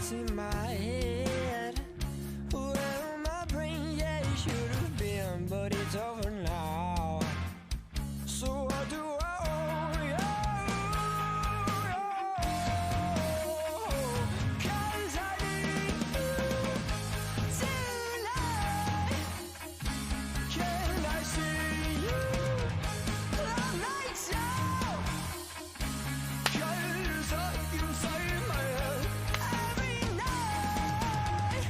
thoughts in my head. Well, my brain, yeah, it should have been, but it's over now. So what do I owe you? 'Cause I need you tonight. Can I see you the lights out? 'Cause up inside my head every night.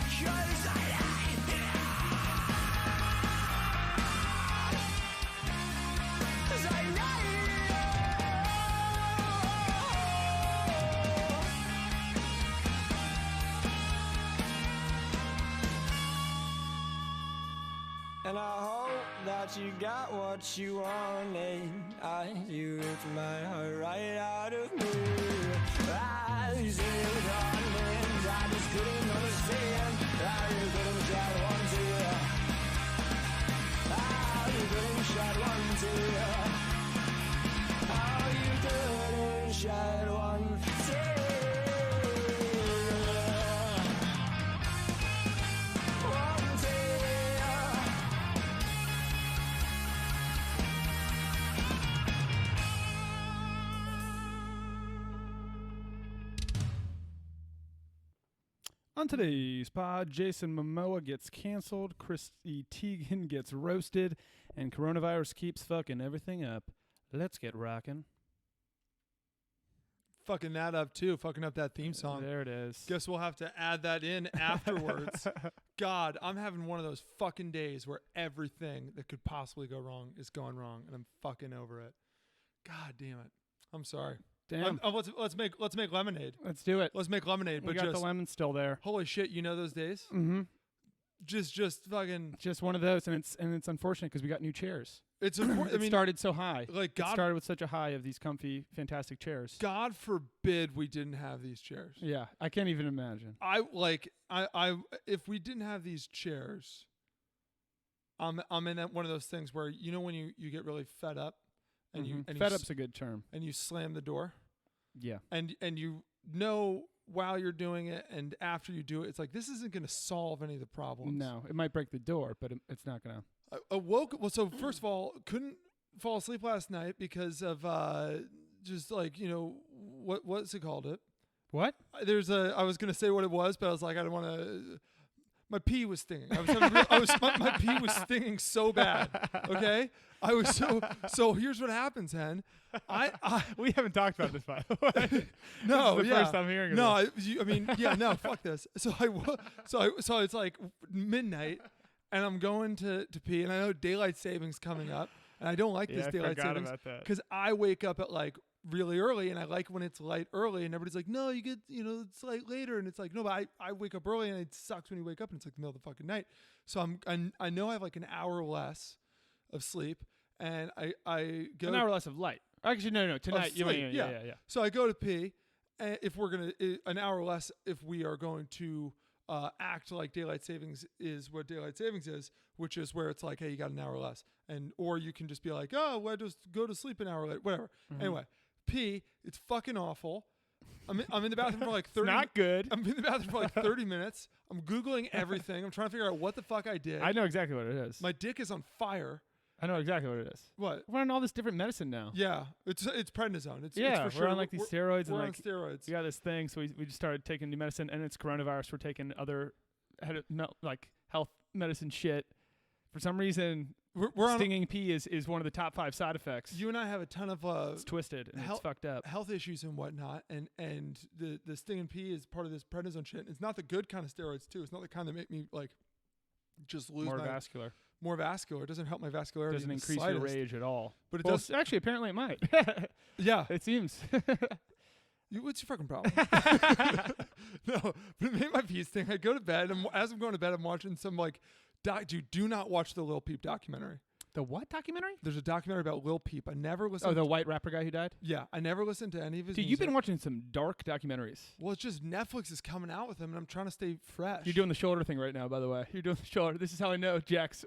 'Cause I need you. 'Cause I need you. And I hope that you got what you wanted. I you ripped my heart right out of me. I said on names I just couldn't understand. I couldn't shot one to you. I couldn't shot one to you. Oh, you couldn't shot one to you. One to you. On today's pod, Jason Momoa gets canceled, Chrissy Teigen gets roasted, and coronavirus keeps fucking everything up. Let's get rocking. Fucking that up too. Fucking up that theme song. There it is. Guess we'll have to add that in afterwards. God, I'm having one of those fucking days where everything that could possibly go wrong is going wrong, and I'm fucking over it. God damn it. I'm sorry. Damn. Let's make lemonade. Let's do it. Let's make lemonade. We But got just the lemon still there. holy shit, you know those days? Mm-hmm. Just fucking. Just one of those, and it's unfortunate because we got new chairs. It's important. It started so high. like It God, started with such a high of these comfy, fantastic chairs. God forbid we didn't have these chairs. Yeah, I can't even imagine. I if we didn't have these chairs, I'm in one of those things where you know when you get really fed up and you and Fed you, up's a good term. and you slam the door Yeah. and you know while you're doing it and after you do it, it's like this isn't going to solve any of the problems. No, it might break the door, but it's not gonna. I awoke. Well, so first of all, couldn't fall asleep last night because of just like what's it called? What? I was gonna say what it was, but I was like I don't want to. My pee was stinging. My pee was stinging so bad. Okay, I was so. Here's what happens, Hen. We haven't talked about this, by the way. No, this is the first time hearing of no. it. No. Fuck this. So it's like midnight, and I'm going to pee, and I know daylight savings coming up, and I don't like this I daylight forgot savings about that. because I wake up at like really early, and I like when it's light early, and everybody's like, no, you get it's light later, and it's like no, but I wake up early, and it sucks when you wake up, and it's like the middle of the fucking night. So I know I have like an hour less of sleep, and I go An hour less of light. Actually, no. Tonight, sleep, yeah. So I go to pee, and if we're gonna an hour less, if we are going to act like daylight savings is what daylight savings is, which is where it's like, hey, you got an hour less, and or you can just be like, oh, well, just go to sleep an hour later, whatever. Anyway, pee, it's fucking awful. I'm in the bathroom for like 30 Not good. I'm in the bathroom for like 30 minutes. I'm Googling everything. I'm trying to figure out what the fuck I did. I know exactly what it is. My dick is on fire. I know exactly what it is. What? We're on all this different medicine now. Yeah, it's prednisone. It's Yeah, for we're sure. on like these steroids. We're and on like steroids. we got this thing, so we just started taking new medicine, and it's coronavirus. We're taking other like health medicine shit. For some reason, We're on. stinging pee is one of the top 5 side effects. You and I have a ton of It's twisted and hel- it's fucked up. health issues and whatnot, and the stinging pee is part of this prednisone shit. It's not the good kind of steroids too. It's not the kind that make me like just lose More my vascular. more vascular. It doesn't help my vascularity. Doesn't in the increase your slightest. rage at all. But it Well, does. actually, apparently it might. Yeah. It seems. What's your fucking problem? No, but it made my pee sting. I go to bed, and as I'm going to bed, I'm watching some like. Dude, do not watch the Lil Peep documentary. The what documentary? There's a documentary about Lil Peep. I never listened. Oh, the white rapper guy who died? Yeah, I never listened to any of his. Dude, music. you've been watching some dark documentaries. Well, it's just Netflix is coming out with him, and I'm trying to stay fresh. You're doing the shoulder thing right now, by the way. You're doing the shoulder. This is how I know Jack's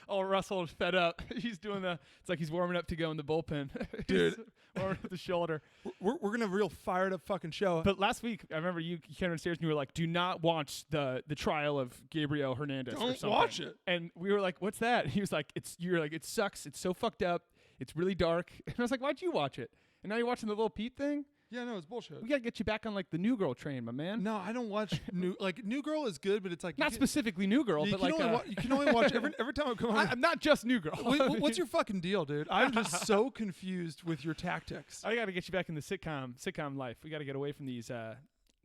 all rustled, fed up. He's doing it's like he's warming up to go in the bullpen. Dude. He's over the shoulder. We're gonna have a real fired up fucking show. But last week, I remember you came downstairs and you were like, "Do not watch the trial of Gabriel Hernandez." or Don't something. watch it. And we were like, "What's that?" And he was like, "You're like, it sucks. It's so fucked up. It's really dark." And I was like, "Why'd you watch it?" And now you're watching the little Pete thing. Yeah, no, it's bullshit. We gotta get you back on like the New Girl train, my man. No, I don't watch New Girl is good, but it's like Not specifically New Girl, you but can like only you can only watch every time I come home. I'm not just New Girl. What's your fucking deal, dude? I'm just so confused with your tactics. I gotta get you back in the sitcom life. We gotta get away from these. They're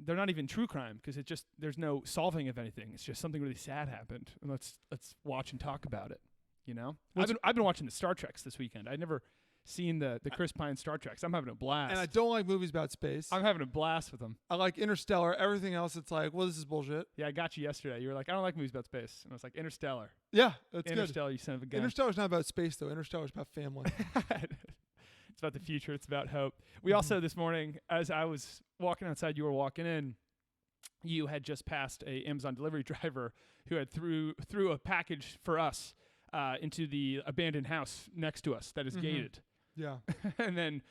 not even true crime because it just there's no solving of anything. It's just something really sad happened, and let's watch and talk about it. You know, I've been watching the Star Treks this weekend. I'd never seen the Chris Pine Star Treks. I'm having a blast. And I don't like movies about space. I'm having a blast with them. I like Interstellar. Everything else, it's like, well, this is bullshit. Yeah, I got you yesterday. You were like, I don't like movies about space, and I was like, Interstellar. Yeah, that's Interstellar, you son of a gun. Interstellar's not about space though. Interstellar's about family. It's about the future. It's about hope. We also this morning, as I was walking outside, you were walking in. You had just passed a Amazon delivery driver who had threw a package for us into the abandoned house next to us that is gated. Yeah. And then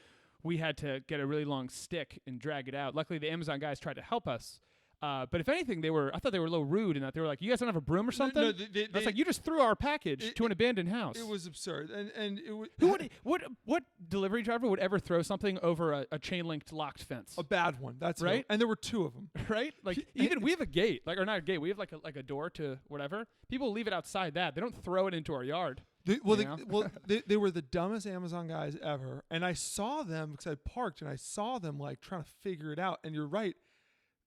we had to get a really long stick and drag it out. Luckily, the Amazon guys tried to help us. But if anything, I thought they were a little rude in that they were like, "You guys don't have a broom or something?" No, I was like, "You just threw our package to an abandoned house." It was absurd, and it was what delivery driver would ever throw something over a chain linked locked fence? a bad one. That's Right? And there were two of them. Right? Like even we have a gate, or not a gate. We have like a door to whatever. People leave it outside that. They don't throw it into our yard. They were the dumbest Amazon guys ever, and I saw them because I parked, and I saw them like trying to figure it out. And you're right,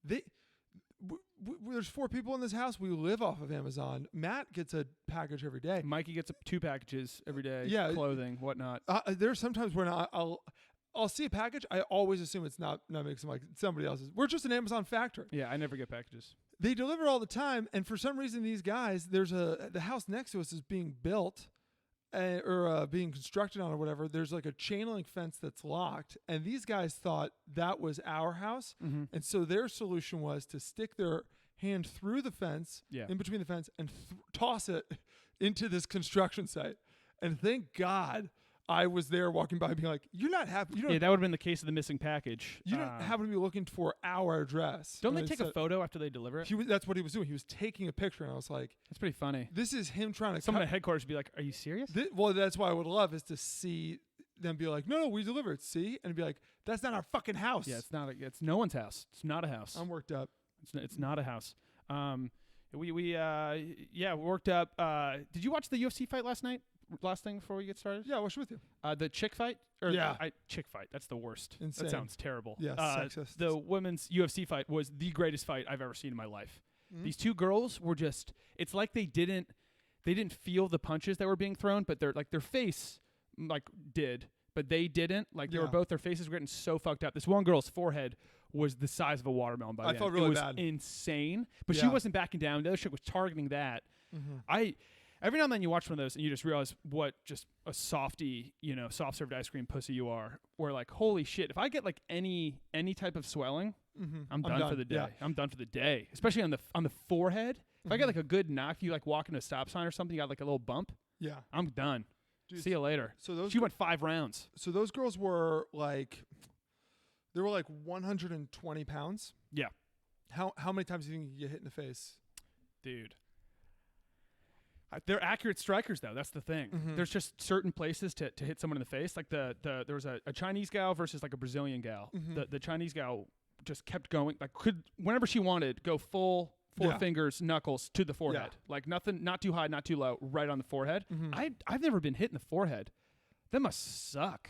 there's 4 people in this house. We live off of Amazon. Matt gets a package every day. Mikey gets 2 packages every day. Yeah, clothing, whatnot. There's sometimes when I'll see a package. I always assume it's not Mixon, like somebody else's. We're just an Amazon factory. Yeah, I never get packages. They deliver all the time, and for some reason, these guys, the house next to us is being built. Or being constructed on or whatever, there's like a chain link fence that's locked, and these guys thought that was our house, and so their solution was to stick their hand through the fence, in between the fence, and toss it into this construction site. And thank God I was there walking by being like, "You're not happy." Yeah, that would have been the case of the missing package. You don't happen to be looking for our address. Don't they take a photo after they deliver it? That's what he was doing. He was taking a picture, and I was like, That's pretty funny. "This is him trying to." Someone at headquarters would be like, "Are you serious?" Well, that's what I would love is to see them be like, "No, we delivered." See, and be like, "That's not our fucking house." Yeah, it's not. It's no one's house. It's not a house. I'm worked up. It's not a house. We worked up. Did you watch the UFC fight last night? Last thing before we get started? Yeah, I watched with you. The chick fight? Chick fight. That's the worst. Insane. That sounds terrible. Yeah, sexist. The women's UFC fight was the greatest fight I've ever seen in my life. These 2 girls were just, it's like they didn't feel the punches that were being thrown, but their face did, but they didn't. Like they were both, their faces were getting so fucked up. This one girl's forehead was the size of a watermelon by the end. felt really it was bad. Insane. But she wasn't backing down. The other chick was targeting that. Every now and then you watch one of those and you just realize what just a softy, soft served ice cream pussy you are. Where like, holy shit, if I get like any type of swelling, I'm done for the day. Yeah. I'm done for the day. Especially on the forehead. If I get like a good knock, you like walk into a stop sign or something, you got like a little bump. Yeah. I'm done. Dude, see you later. So she went 5 rounds. So those girls were like, they were like 120 pounds. Yeah. How many times do you think you get hit in the face? Dude. They're accurate strikers, though. That's the thing. There's just certain places to hit someone in the face. Like there was a Chinese gal versus like a Brazilian gal. The Chinese gal just kept going. Like could whenever she wanted go full 4 fingers, knuckles to the forehead. Like nothing, not too high, not too low, right on the forehead. I've never been hit in the forehead. That must suck.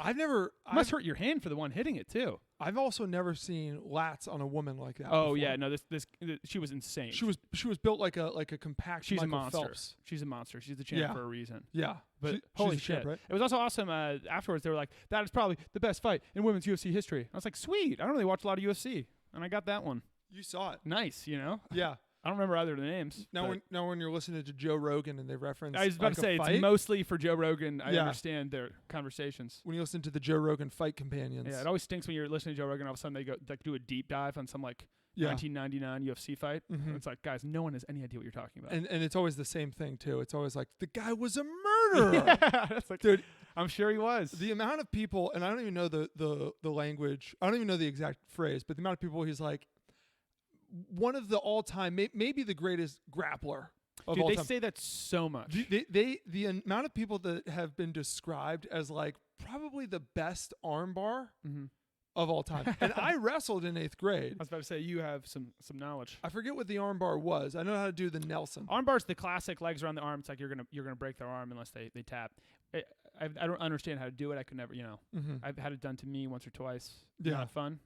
Must hurt your hand for the one hitting it too. I've also never seen lats on a woman like that. Oh before. yeah, no, this she was insane. She was built like a compact. She's Michael a monster. Phelps. She's a monster. She's the champ for a reason. Yeah, but she's holy a shit! champ, right? It was also awesome. Afterwards, they were like, "That is probably the best fight in women's UFC history." I was like, "Sweet!" I don't really watch a lot of UFC, and I got that one. You saw it. Nice, Yeah. I don't remember either of the names. Now when you're listening to Joe Rogan and they reference, I was about to say fight, it's mostly for Joe Rogan. I understand their conversations. When you listen to the Joe Rogan Fight Companions, Yeah, it always stinks when you're listening to Joe Rogan. All of a sudden they go do a deep dive on some like 1999 UFC fight. It's like, guys, no one has any idea what you're talking about. And it's always the same thing too. It's always like the guy was a murderer. Yeah, that's like, dude. I'm sure he was. The amount of people, and I don't even know the language. I don't even know the exact phrase, but the amount of people he's like one of the all-time, maybe the greatest grappler of all Dude, they time. say that so much. The amount of people that have been described as like probably the best armbar of all time. And I wrestled in 8th grade. I was about to say you have some knowledge. I forget what the armbar was. I know how to do the Nelson. Armbar's the classic legs around the arm. It's like you're gonna break their arm unless they tap. I don't understand how to do it. I could never, I've had it done to me once or twice. Yeah. Not fun.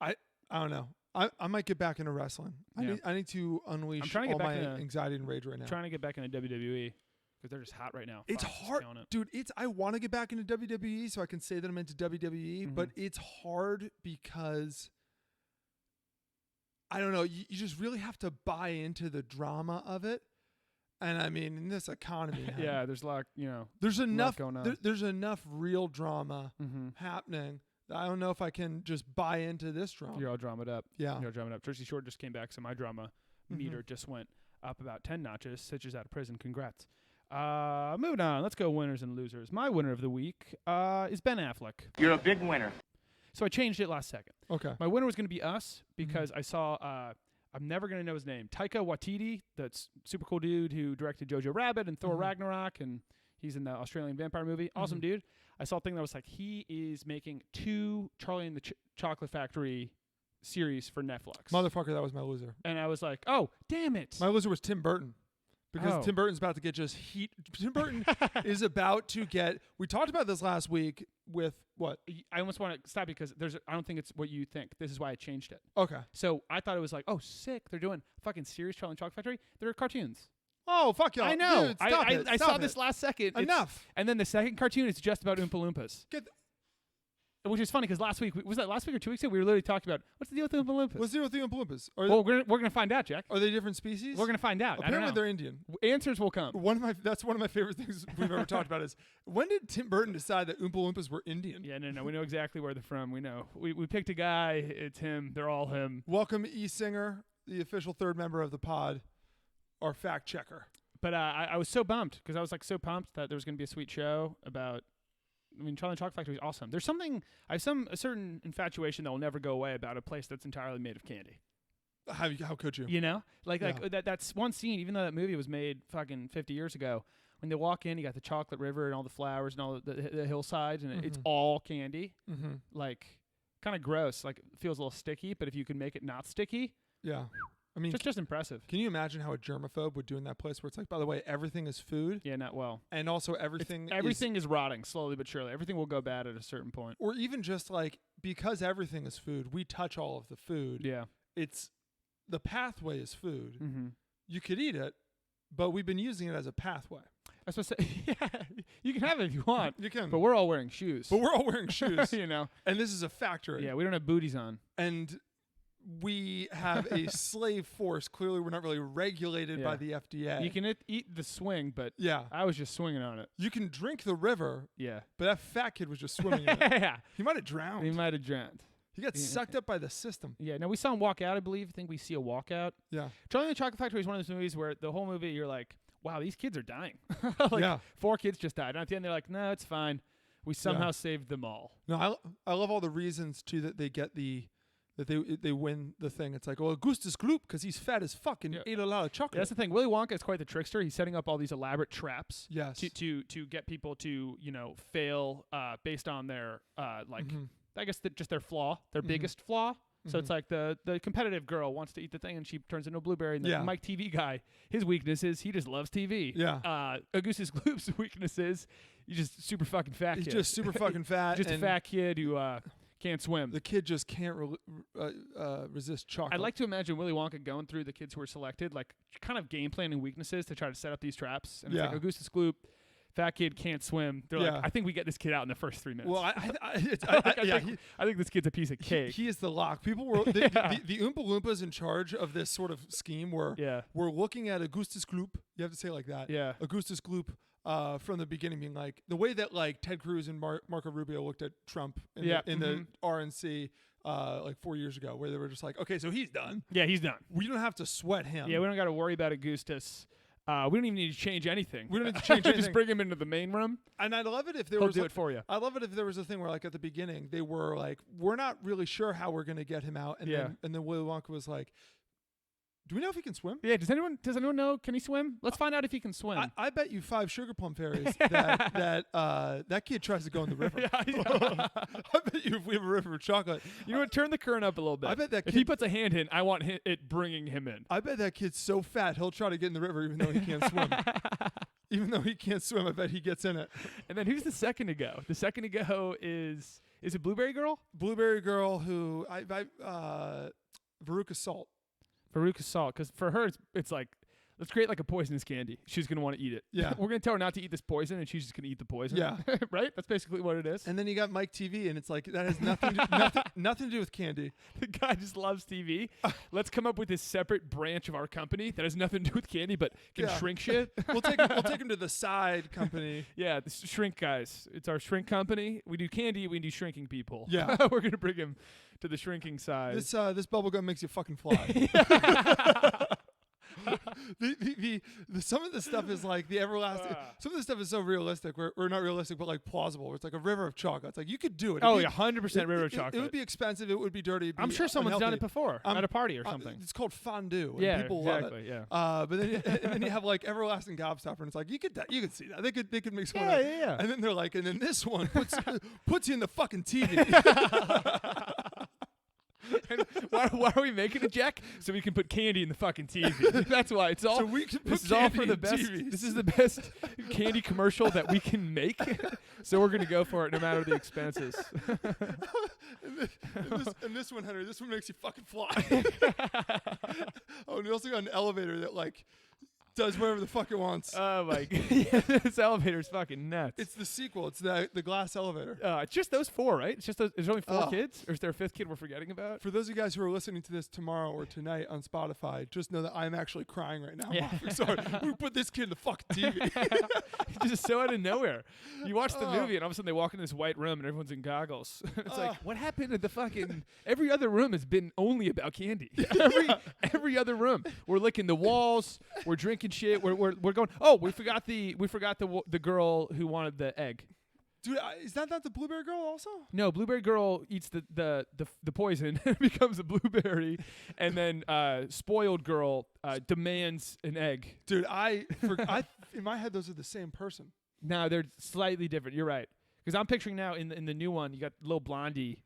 I don't know. I might get back into wrestling. Yeah. I need to unleash I'm trying to all get my back into- anxiety and rage right now. I'm trying to get back into WWE because they're just hot right now. It's Fox is hard, killing it. dude. I want to get back into WWE so I can say that I'm into WWE, but it's hard because I don't know. You just really have to buy into the drama of it, and I mean, in this economy, man, Yeah, there's a lot, there's enough going on. there's enough real drama happening that I don't know if I can just buy into this drama. You're all dramaed up. Yeah. You're all dramaed up. Jersey Shore just came back, so my drama meter just went up about 10 notches. Sitch is out of prison. Congrats. Moving on. Let's go winners and losers. My winner of the week is Ben Affleck. You're a big winner. So I changed it last second. Okay. My winner was going to be Us because I saw, I'm never going to know his name, Taika Waititi, that's super cool dude who directed Jojo Rabbit and Thor Ragnarok, and he's in the Australian vampire movie. Awesome dude. I saw a thing that was like, he is making 2 Charlie and the Chocolate Factory series for Netflix. Motherfucker, that was my loser. And I was like, oh, damn it. My loser was Tim Burton. Because Oh. Tim Burton's about to get just heat. Tim Burton is about to get. We talked about this last week with what? I almost want to stop because I don't think it's what you think. This is why I changed it. Okay. So I thought it was like, oh, sick. They're doing fucking series Charlie and Chocolate Factory. They're cartoons. Oh, fuck y'all. I know. Dude, stop it. I Stop saw it. this last second. Enough. And then the second cartoon is just about Oompa Loompas. Get Which is funny because last week, was that last week or 2 weeks ago? We were literally talking about what's the deal with Oompa Loompas? What's the deal with the Oompa Loompas? Well, we're going to find out, Jack. Are they different species? We're going to find out. I Apparently don't know. they're Indian. Answers will come. That's one of my favorite things we've ever talked about is when did Tim Burton decide that Oompa Loompas were Indian? Yeah, no. We know exactly where they're from. We know. We picked a guy. It's him. They're all him. Welcome, E. Singer, the official 3rd member of the pod, our fact checker. But I was so bummed because I was like so pumped that there was going to be a sweet show about. I mean, Charlie and Chocolate Factory is awesome. There's something I have a certain infatuation that will never go away about a place that's entirely made of candy. How could you? You know, like Yeah. that's one scene. Even though that movie was made fucking 50 years ago, when they walk in, you got the chocolate river and all the flowers and all the hillsides, and it's all candy. Mm-hmm. Like, kind of gross. Like, it feels a little sticky. But if you can make it not sticky, Yeah. I mean, just impressive. can you imagine how a germaphobe would do in that place where it's like, by the way, everything is food Yeah, not well. and also everything Everything is rotting slowly but surely. Everything will go bad at a certain point. or even just like because everything is food, we touch all of the food. Yeah. It's the pathway is food. Mm-hmm. You could eat it, but we've been using it as a pathway. That's what I say. Yeah, you can have it if you want. You can. But we're all wearing shoes. But we're all wearing shoes. You know. And this is a factory. Yeah, we don't have booties on. And we have a slave force. Clearly, we're not really regulated by the FDA. You can eat the swing, but Yeah. I was just swinging on it. You can drink the river, Yeah. but that fat kid was just swimming in it. Yeah. He might have drowned. He might have drowned. He got sucked up by the system. Yeah. No, we saw him walk out, I believe. I think we see a walkout. Yeah. Charlie and the Chocolate Factory is one of those movies where the whole movie you're like, wow, these kids are dying. Like, Yeah. 4 kids just died. And at the end, they're like, no, it's fine. We somehow saved them all. No, I love all the reasons too that they get that they win the thing. It's like, well, Augustus Gloop because he's fat as fuck and ate a lot of chocolate. Yeah, that's the thing. Willy Wonka is quite the trickster. He's setting up all these elaborate traps. Yes. To get people to fail based on their I guess just their flaw, their biggest flaw. So it's like the competitive girl wants to eat the thing and she turns into a blueberry. And the Mike TV guy, his weakness is he just loves TV. Yeah. Augustus Gloop's weakness is he's just super fucking fat. He's kid. just super fucking fat. Just a and fat kid who can't swim. The kid just can't resist chocolate. I'd like to imagine Willy Wonka going through the kids who were selected, like kind of game planning weaknesses to try to set up these traps. And it's like Augustus Gloop, fat kid can't swim. They're like, I think we get this kid out in the first 3 minutes. Well, I think this kid's a piece of cake. He is the lock. People were the Oompa Loompas in charge of this sort of scheme were looking at Augustus Gloop. You have to say it like that. Yeah. Augustus Gloop from the beginning being like the way that like Ted Cruz and Marco Rubio looked at Trump in the RNC like 4 years ago, where they were just like, okay, so he's done. Yeah, he's done. We don't have to sweat him. Yeah, we don't got to worry about Augustus. We don't even need to change anything. We don't need to change anything. Just bring him into the main room. And I'd love it if there He'll was do it for you. I love it if there was a thing where like at the beginning they were like, we're not really sure how we're gonna get him out, and then Willy Wonka was like, do we know if he can swim? Yeah. Does anyone know? Can he swim? Let's find out if he can swim. I bet you 5 sugar plum fairies that kid tries to go in the river. Yeah. I bet you if we have a river of chocolate. You know what? Turn the current up a little bit. I bet that if he puts a hand in, I want it bringing him in. I bet that kid's so fat he'll try to get in the river even though he can't swim. Even though he can't swim, I bet he gets in it. And then who's the second to go? The second to go is it Blueberry Girl? Blueberry Girl, who Veruca Salt. Veruca Salt, because for her it's like, let's create like a poisonous candy. She's gonna want to eat it. Yeah, we're gonna tell her not to eat this poison, and she's just gonna eat the poison. Yeah, right. That's basically what it is. And then you got Mike TV, and it's like that has nothing to do with candy. The guy just loves TV. Let's come up with this separate branch of our company that has nothing to do with candy, but can shrink shit. We'll take him to the side company. Yeah, the shrink guys. It's our shrink company. We do candy. We do shrinking people. Yeah, we're gonna bring him to the shrinking side. This bubble gum makes you fucking fly. Some of the stuff is like the everlasting. Some of the stuff is so realistic, or not realistic, but like plausible. Where it's like a river of chocolate. It's like you could do it. Oh yeah, 100% river of chocolate. It would be expensive. It would be dirty. I'm sure someone's done it before at a party or something. It's called fondue. Yeah, and people love it. Yeah. But then you have like everlasting gobstopper, and it's like you could see that they could make someone. Yeah. And then they're like, and then this one puts you in the fucking TV. And why are we making it, Jack? So we can put candy in the fucking TV. That's why. It's all. So we can put this is all for candy the in best. TVs. This is the best candy commercial that we can make. So we're gonna go for it, no matter the expenses. and this one, Henry, this one makes you fucking fly. Oh, and you also got an elevator that like does whatever the fuck it wants. Oh my god, yeah, this elevator's fucking nuts. It's the sequel. It's the glass elevator. It's just those 4, right? It's just those. There's only 4 kids, or is there a 5th kid we're forgetting about? For those of you guys who are listening to this tomorrow or tonight on Spotify, just know that I'm actually crying right now. Yeah. Sorry, we put this kid in the fucking TV. It's just so out of nowhere. You watch the movie, and all of a sudden they walk in this white room, and everyone's in goggles. It's like, what happened to the fucking? Every other room has been only about candy. Every other room, we're licking the walls, we're drinking shit, we're going. Oh, we forgot the girl who wanted the egg. Dude, is that not the Blueberry Girl also? No, Blueberry Girl eats the poison and becomes a blueberry, and then Spoiled Girl demands an egg. Dude, in my head those are the same person. No, they're slightly different. You're right. Because I'm picturing now in the new one, you got little Blondie,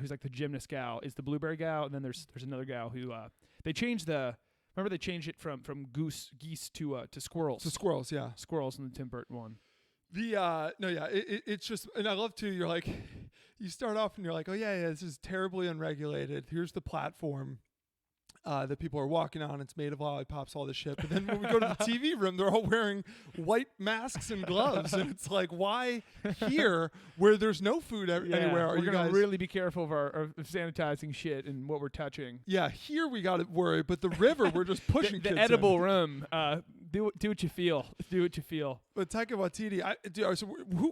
who's like the gymnast gal, is the Blueberry gal, and then there's another gal who they changed the. Remember they changed it from geese to squirrels. To squirrels, yeah. Squirrels in the Tim Burton one. It's just, and I love too. You're like, you start off and you're like, oh yeah, this is terribly unregulated. Here's the platform that people are walking on. It's made of lollipops, all this shit. But then when we go to the TV room, they're all wearing white masks and gloves, and it's like, why here where there's no food anywhere? Are we're you gonna guys really be careful of sanitizing shit and what we're touching. Yeah, here we got to worry, but the river we're just pushing. The edible room. Do what you feel. Do what you feel. But Taika Waititi,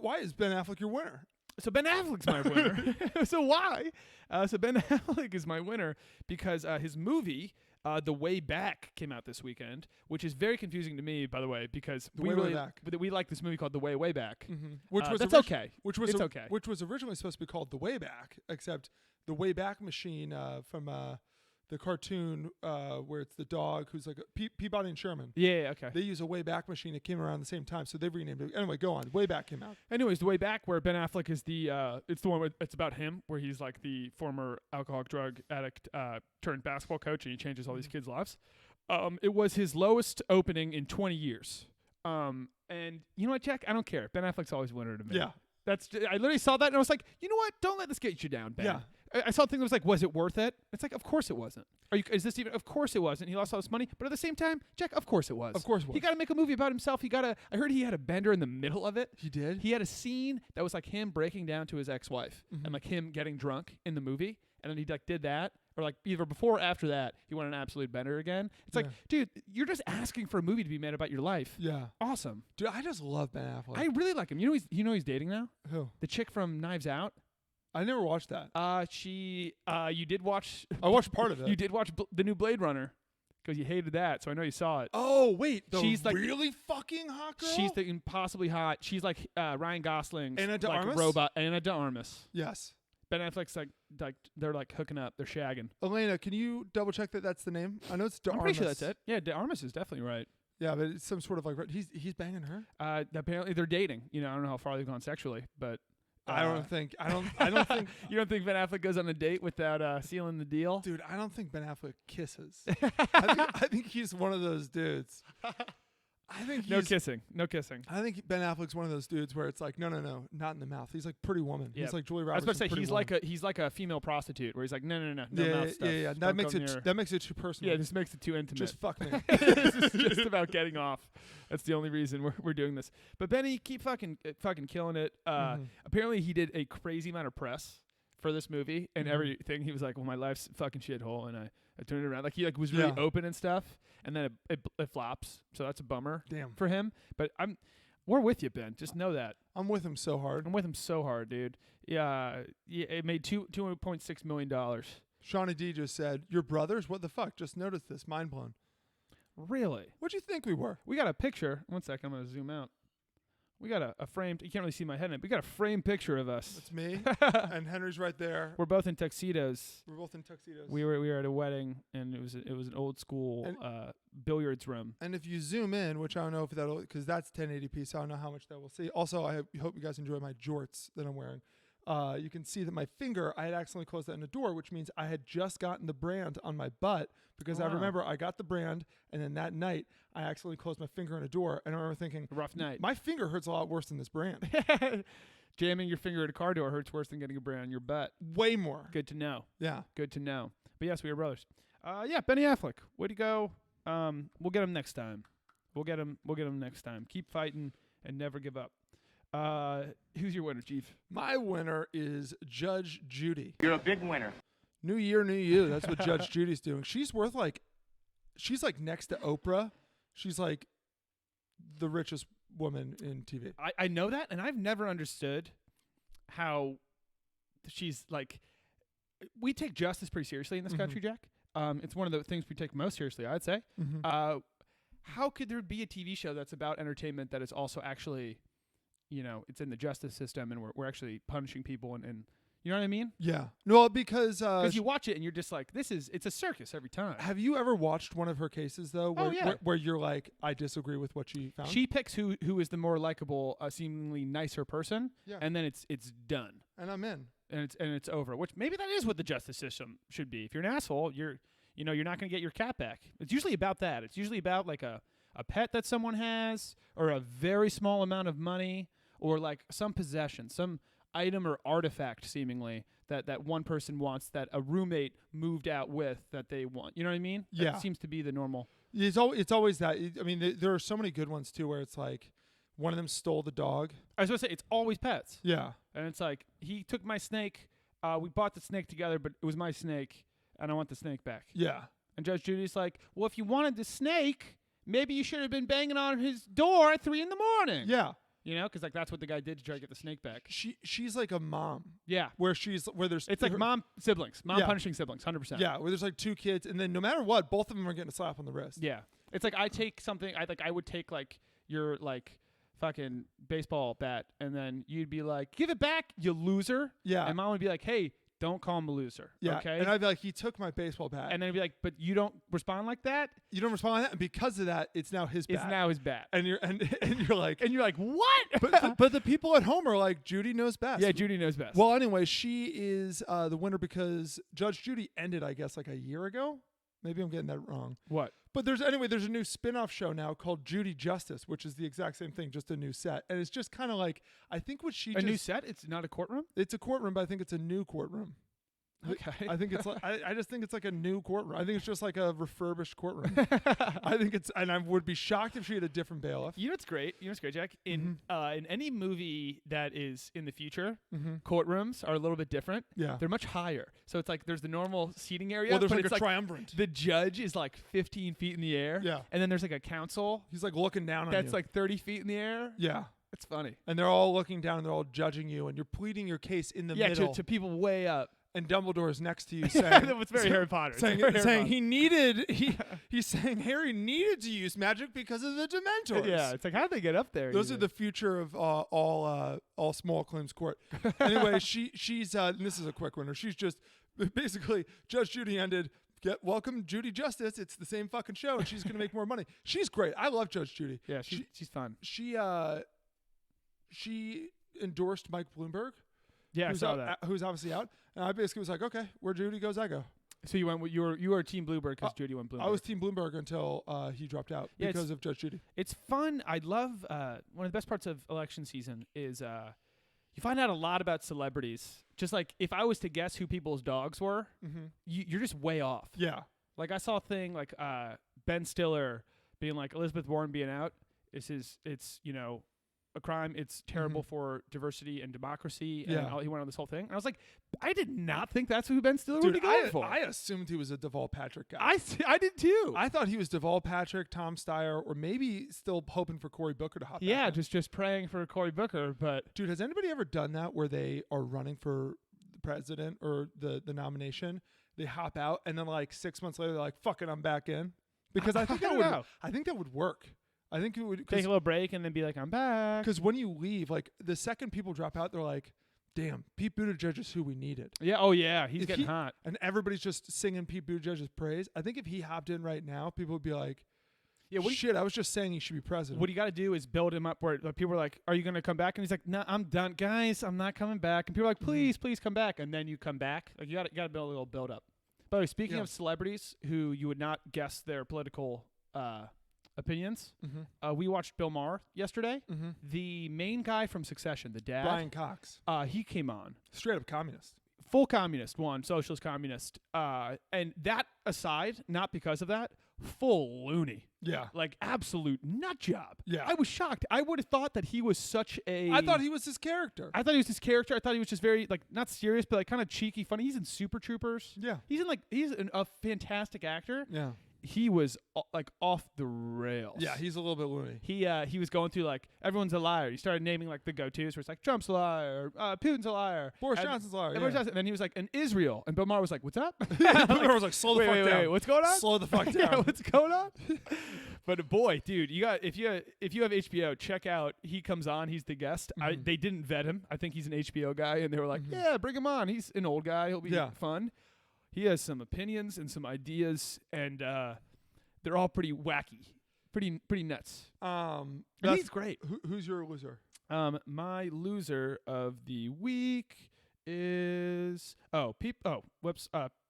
why is Ben Affleck your winner? So Ben Affleck's my winner. So why? So Ben Affleck is my winner because his movie, The Way Back, came out this weekend, which is very confusing to me, by the way, because we like this movie called The Way Back, which was okay. Which was okay. Which was originally supposed to be called The Way Back, except the Way Back machine from the cartoon where it's the dog who's like Peabody and Sherman. Yeah, okay. They use a Way Back machine. It came around the same time, so they've renamed it. Anyway, go on. Way Back came out. Anyways, The Way Back, where Ben Affleck is it's the one where it's about him, where he's like the former alcoholic drug addict turned basketball coach, and he changes all these kids' lives. It was his lowest opening in 20 years. And you know what, Jack? I don't care. Ben Affleck's always a winner to me. Yeah. I literally saw that, and I was like, you know what? Don't let this get you down, Ben. Yeah. I saw a thing that was like, was it worth it? It's like, of course it wasn't. Is this even? Of course it wasn't. He lost all this money, but at the same time, Jack, of course it was. Of course it was. He got to make a movie about himself. I heard he had a bender in the middle of it. He did? He had a scene that was like him breaking down to his ex-wife and like him getting drunk in the movie, and then he like did that, or like either before or after that, he went an absolute bender again. It's like, dude, you're just asking for a movie to be made about your life. Yeah. Awesome. Dude, I just love Ben Affleck. I really like him. You know he's dating now? Who? The chick from Knives Out. I never watched that. You did watch. I watched part of it. You did watch the new Blade Runner, because you hated that. So I know you saw it. Oh wait, She's like really fucking hot girl. She's the impossibly hot. She's like Ryan Gosling's Anna de like Armas? robot. Anna de Armas. Yes. Ben Affleck's like they're like hooking up. They're shagging. Elena, can you double check that that's the name? I know it's de I'm Armas. pretty sure that's it. Yeah, de Armas is definitely right. Yeah, but it's some sort of like he's banging her. Apparently they're dating. You know, I don't know how far they've gone sexually, but I don't think you don't think Ben Affleck goes on a date without sealing the deal? dude, I don't think Ben Affleck kisses. I think he's one of those dudes. I think No kissing. I think Ben Affleck's one of those dudes where it's like, no, not in the mouth. He's like Pretty Woman. Yeah. He's like Julie I was Roberts. about to say he's like a female prostitute where he's like, no mouth stuff. Yeah. Don't That makes it too personal. Yeah, this makes it too intimate. Just fuck me. This is just about getting off. That's the only reason we're doing this. But Benny, keep fucking killing it. Apparently, he did a crazy amount of press for this movie and everything. He was like, "Well, my life's a fucking shithole," and I turned it around. Like he was really open and stuff, and then it flops. So that's a bummer. Damn. For him. But we're with you, Ben. Just know that. I'm with him so hard. I'm with him so hard, dude. Yeah. It made $2.6 million. Shawnee D just said, "Your brothers? What the fuck? Just noticed this. Mind blown." Really? What'd you think we were? We got a picture. One sec, I'm going to zoom out. We got a framed, you can't really see my head in it, but we got a framed picture of us. It's me, and Henry's right there. We're both in tuxedos. We're both in tuxedos. We were at a wedding, and it was an old school billiards room. And if you zoom in, which I don't know if that'll, because that's 1080p, so I don't know how much that will see. Also, I hope you guys enjoy my jorts that I'm wearing. You can see that my finger, I had accidentally closed that in the door, which means I had just gotten the brand on my butt because I remember I got the brand, and then that night I accidentally closed my finger in a door, and I remember thinking, rough night. My finger hurts a lot worse than this brand. Jamming your finger at a car door hurts worse than getting a brand on your butt. Way more. Good to know. Yeah. Good to know. But yes, we are brothers. Yeah, Benny Affleck. Way to go. We'll get him next time. We'll get him next time. Keep fighting and never give up. Who's your winner, Chief? My winner is Judge Judy. You're a big winner. New year, new you. That's what Judge Judy's doing. She's like next to Oprah. She's like the richest woman in TV. I know that, and I've never understood how she's like. We take justice pretty seriously in this country, Jack. It's one of the things we take most seriously, I'd say. How could there be a TV show that's about entertainment that is also actually, it's in the justice system and we're actually punishing people and you know what I mean? Yeah. No, because you watch it and you're just like, it's a circus every time. Have you ever watched one of her cases though? Where you're like, I disagree with what she found. She picks who is the more likable, seemingly nicer person, and then it's done. And I'm in. And it's over. Which maybe that is what the justice system should be. If you're an asshole, you're not going to get your cat back. It's usually about that. It's usually about like a pet that someone has, or a very small amount of money, or like some possession, some item or artifact seemingly that one person wants that a roommate moved out with that they want. You know what I mean? Yeah. That seems to be the normal. It's always that. I mean, there are so many good ones too where it's like one of them stole the dog. I was going to say, it's always pets. Yeah. And it's like, he took my snake. We bought the snake together, but it was my snake, and I want the snake back. Yeah. And Judge Judy's like, well, if you wanted the snake, maybe you should have been banging on his door at 3 a.m. Yeah. Because like that's what the guy did to try to get the snake back. She's like a mom. Yeah. Where there's it's like mom punishing siblings, 100%. Yeah, where there's like 2 kids, and then no matter what, both of them are getting a slap on the wrist. Yeah. It's like I take something. I would take like your like fucking baseball bat, and then you'd be like, give it back, you loser. Yeah. And mom would be like, hey, don't call him a loser. Yeah. Okay. And I'd be like, he took my baseball bat. And then he'd be like, but you don't respond like that. You don't respond like that, and because of that, it's now his bat. It's now his bat. And you're like, what? but the people at home are like, Judy knows best. Yeah, Judy knows best. Well, anyway, she is the winner because Judge Judy ended, I guess, like a year ago. Maybe I'm getting that wrong. What? But there's a new spin-off show now called Judy Justice, which is the exact same thing, just a new set. And it's just kind of like, I think what she new set? It's not a courtroom? It's a courtroom, but I think it's a new courtroom. Okay. I think it's like I just think it's like a new courtroom. I think it's just like a refurbished courtroom. I think it's, and I would be shocked if she had a different bailiff. You know what's great? Jack? In any movie that is in the future, courtrooms are a little bit different. Yeah. They're much higher. So it's like there's the normal seating area. Well, there's but like it's a triumvirate. The judge is like 15 feet in the air. Yeah. And then there's like a counsel. He's like looking down on you. That's like 30 feet in the air. Yeah. It's funny. And they're all looking down and they're all judging you, and you're pleading your case in the middle. To people way up. and Dumbledore's next to you That saying, was very Harry Potter. It's saying, very Harry saying Potter. he's saying Harry needed to use magic because of the Dementors. Yeah, it's like, how'd they get up there? Those are even? the future of all small claims court. Anyway, she's and this is a quick winner. She's just basically Judge Judy ended. Welcome Judy Justice. It's the same fucking show, and she's gonna make more money. She's great. I love Judge Judy. Yeah, she's fun. She endorsed Mike Bloomberg. Yeah, I saw that. Who's obviously out, and I basically was like, okay, where Judy goes, I go. So you went. You were Team Bloomberg because Judy went Bloomberg. I was Team Bloomberg until he dropped out because of Judge Judy. It's fun. I love one of the best parts of election season is you find out a lot about celebrities. Just like if I was to guess who people's dogs were, you're just way off. Yeah. Like I saw a thing like Ben Stiller being like Elizabeth Warren being out. It's a crime. It's terrible for diversity and democracy. And he went on this whole thing. And I was like, I did not think that's who Ben Stiller would be going for. I assumed he was a Deval Patrick guy. I did too. I thought he was Deval Patrick, Tom Steyer, or maybe still hoping for Cory Booker to hop back in. just praying for Cory Booker. But dude, has anybody ever done that where they are running for the president or the nomination? They hop out and then like 6 months later they're like, "Fuck it, I'm back in." Because I think I think that would work. I think it would take a little break and then be like, I'm back. Because when you leave, like the second people drop out, they're like, damn, Pete Buttigieg is who we needed. Yeah. Oh yeah. He's getting hot. And everybody's just singing Pete Buttigieg's praise. I think if he hopped in right now, people would be like, yeah, shit, I was just saying he should be president. What you got to do is build him up where people are like, are you going to come back? And he's like, no, I'm done. Guys, I'm not coming back. And people are like, please come back. And then you come back. Like you got to build a little build up. By the way, speaking of celebrities who you would not guess their political opinions. We watched Bill Maher yesterday. The main guy from Succession, the dad, Brian Cox. He came on. Straight up communist. Full communist, socialist communist. And that aside, not because of that, full loony. Yeah. Like absolute nut job. Yeah. I was shocked. I would have thought that he was such a... I thought he was his character. I thought he was just very, like, not serious, but like kind of cheeky, funny. He's in Super Troopers. Yeah. He's a fantastic actor. Yeah. He was like off the rails. Yeah, he's a little bit loony. He was going through like everyone's a liar. He started naming like the go-tos where it's like Trump's a liar, Putin's a liar, Boris Johnson's a liar. And then he was like, and Israel, and Bill Maher was like, what's up? Bill Maher was like, slow the fuck down. Wait, what's going on? Slow the fuck down. Yeah, what's going on? But boy, dude, if you have HBO, check out. He comes on. He's the guest. They didn't vet him. I think he's an HBO guy, and they were like, yeah, bring him on. He's an old guy. He'll be fun. He has some opinions and some ideas, and they're all pretty wacky, pretty nuts. And he's great. Who's your loser? My loser of the week is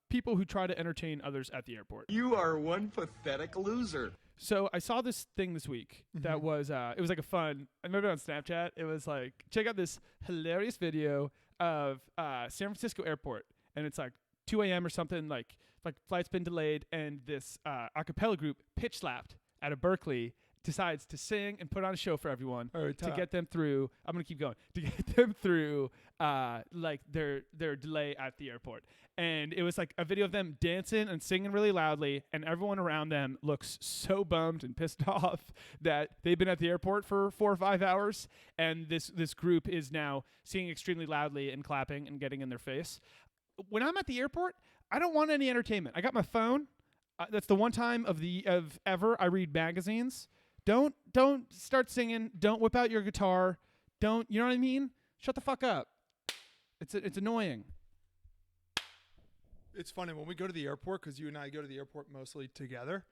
people who try to entertain others at the airport. You are one pathetic loser. So I saw this thing this week that was it was like a fun. I remember on Snapchat. It was like, check out this hilarious video of San Francisco airport, and it's like 2 a.m. or something, like flight's been delayed, and this a cappella group pitch slapped out of Berkeley decides to sing and put on a show for everyone to get them through. I'm gonna keep going to get them through like their delay at the airport. And it was like a video of them dancing and singing really loudly, and everyone around them looks so bummed and pissed off that they've been at the airport for 4 or 5 hours, and this group is now singing extremely loudly and clapping and getting in their face. When I'm at the airport, I don't want any entertainment. I got my phone. That's the one time of ever I read magazines. Don't start singing. Don't whip out your guitar. You know what I mean? Shut the fuck up. It's annoying. It's funny when we go to the airport, because you and I go to the airport mostly together.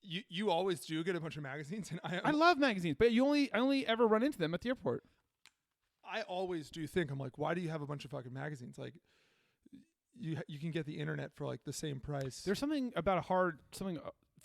You always do get a bunch of magazines, and I love magazines, but I only ever run into them at the airport. I always do think, I'm like, why do you have a bunch of fucking magazines? Like, you can get the internet for like the same price. There's something about something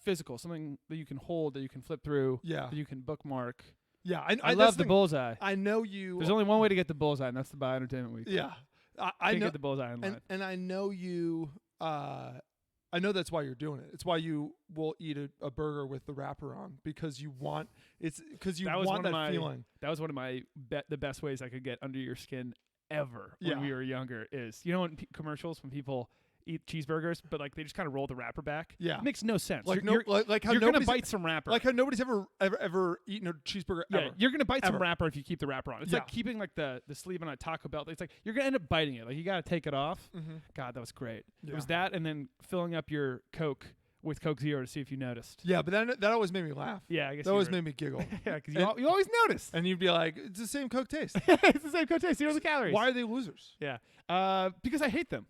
physical, something that you can hold, that you can flip through, that you can bookmark. Yeah, I love the bullseye. I know you. There's only one way to get the bullseye, and that's to buy Entertainment Week. Yeah, I can't know, get the bullseye online. And I know you. I know that's why you're doing it. It's why you will eat a burger with the wrapper on, because you want that feeling. That was one of my the best ways I could get under your skin ever when we were younger. Is when commercials, when people eat cheeseburgers, but like they just kind of roll the wrapper back. Yeah. It makes no sense. Like you're, like how you're gonna nobody's bite some wrapper. like how nobody's ever eaten a cheeseburger. Yeah, ever. you're gonna bite some Ever. wrapper if you keep the wrapper on. It's Yeah. like keeping like the sleeve on a Taco Belt. It's like you're gonna end up biting it. Like you gotta take it off. God, that was great. It Yeah. was that, and then filling up your Coke with Coke Zero to see if you noticed. Yeah, but that always made me laugh. Yeah, I guess That always made me giggle. Yeah, because And- you always notice. And you'd be like, it's the same Coke taste. It's the same Coke taste, 0 calories. Why are they losers? Yeah, because I hate them.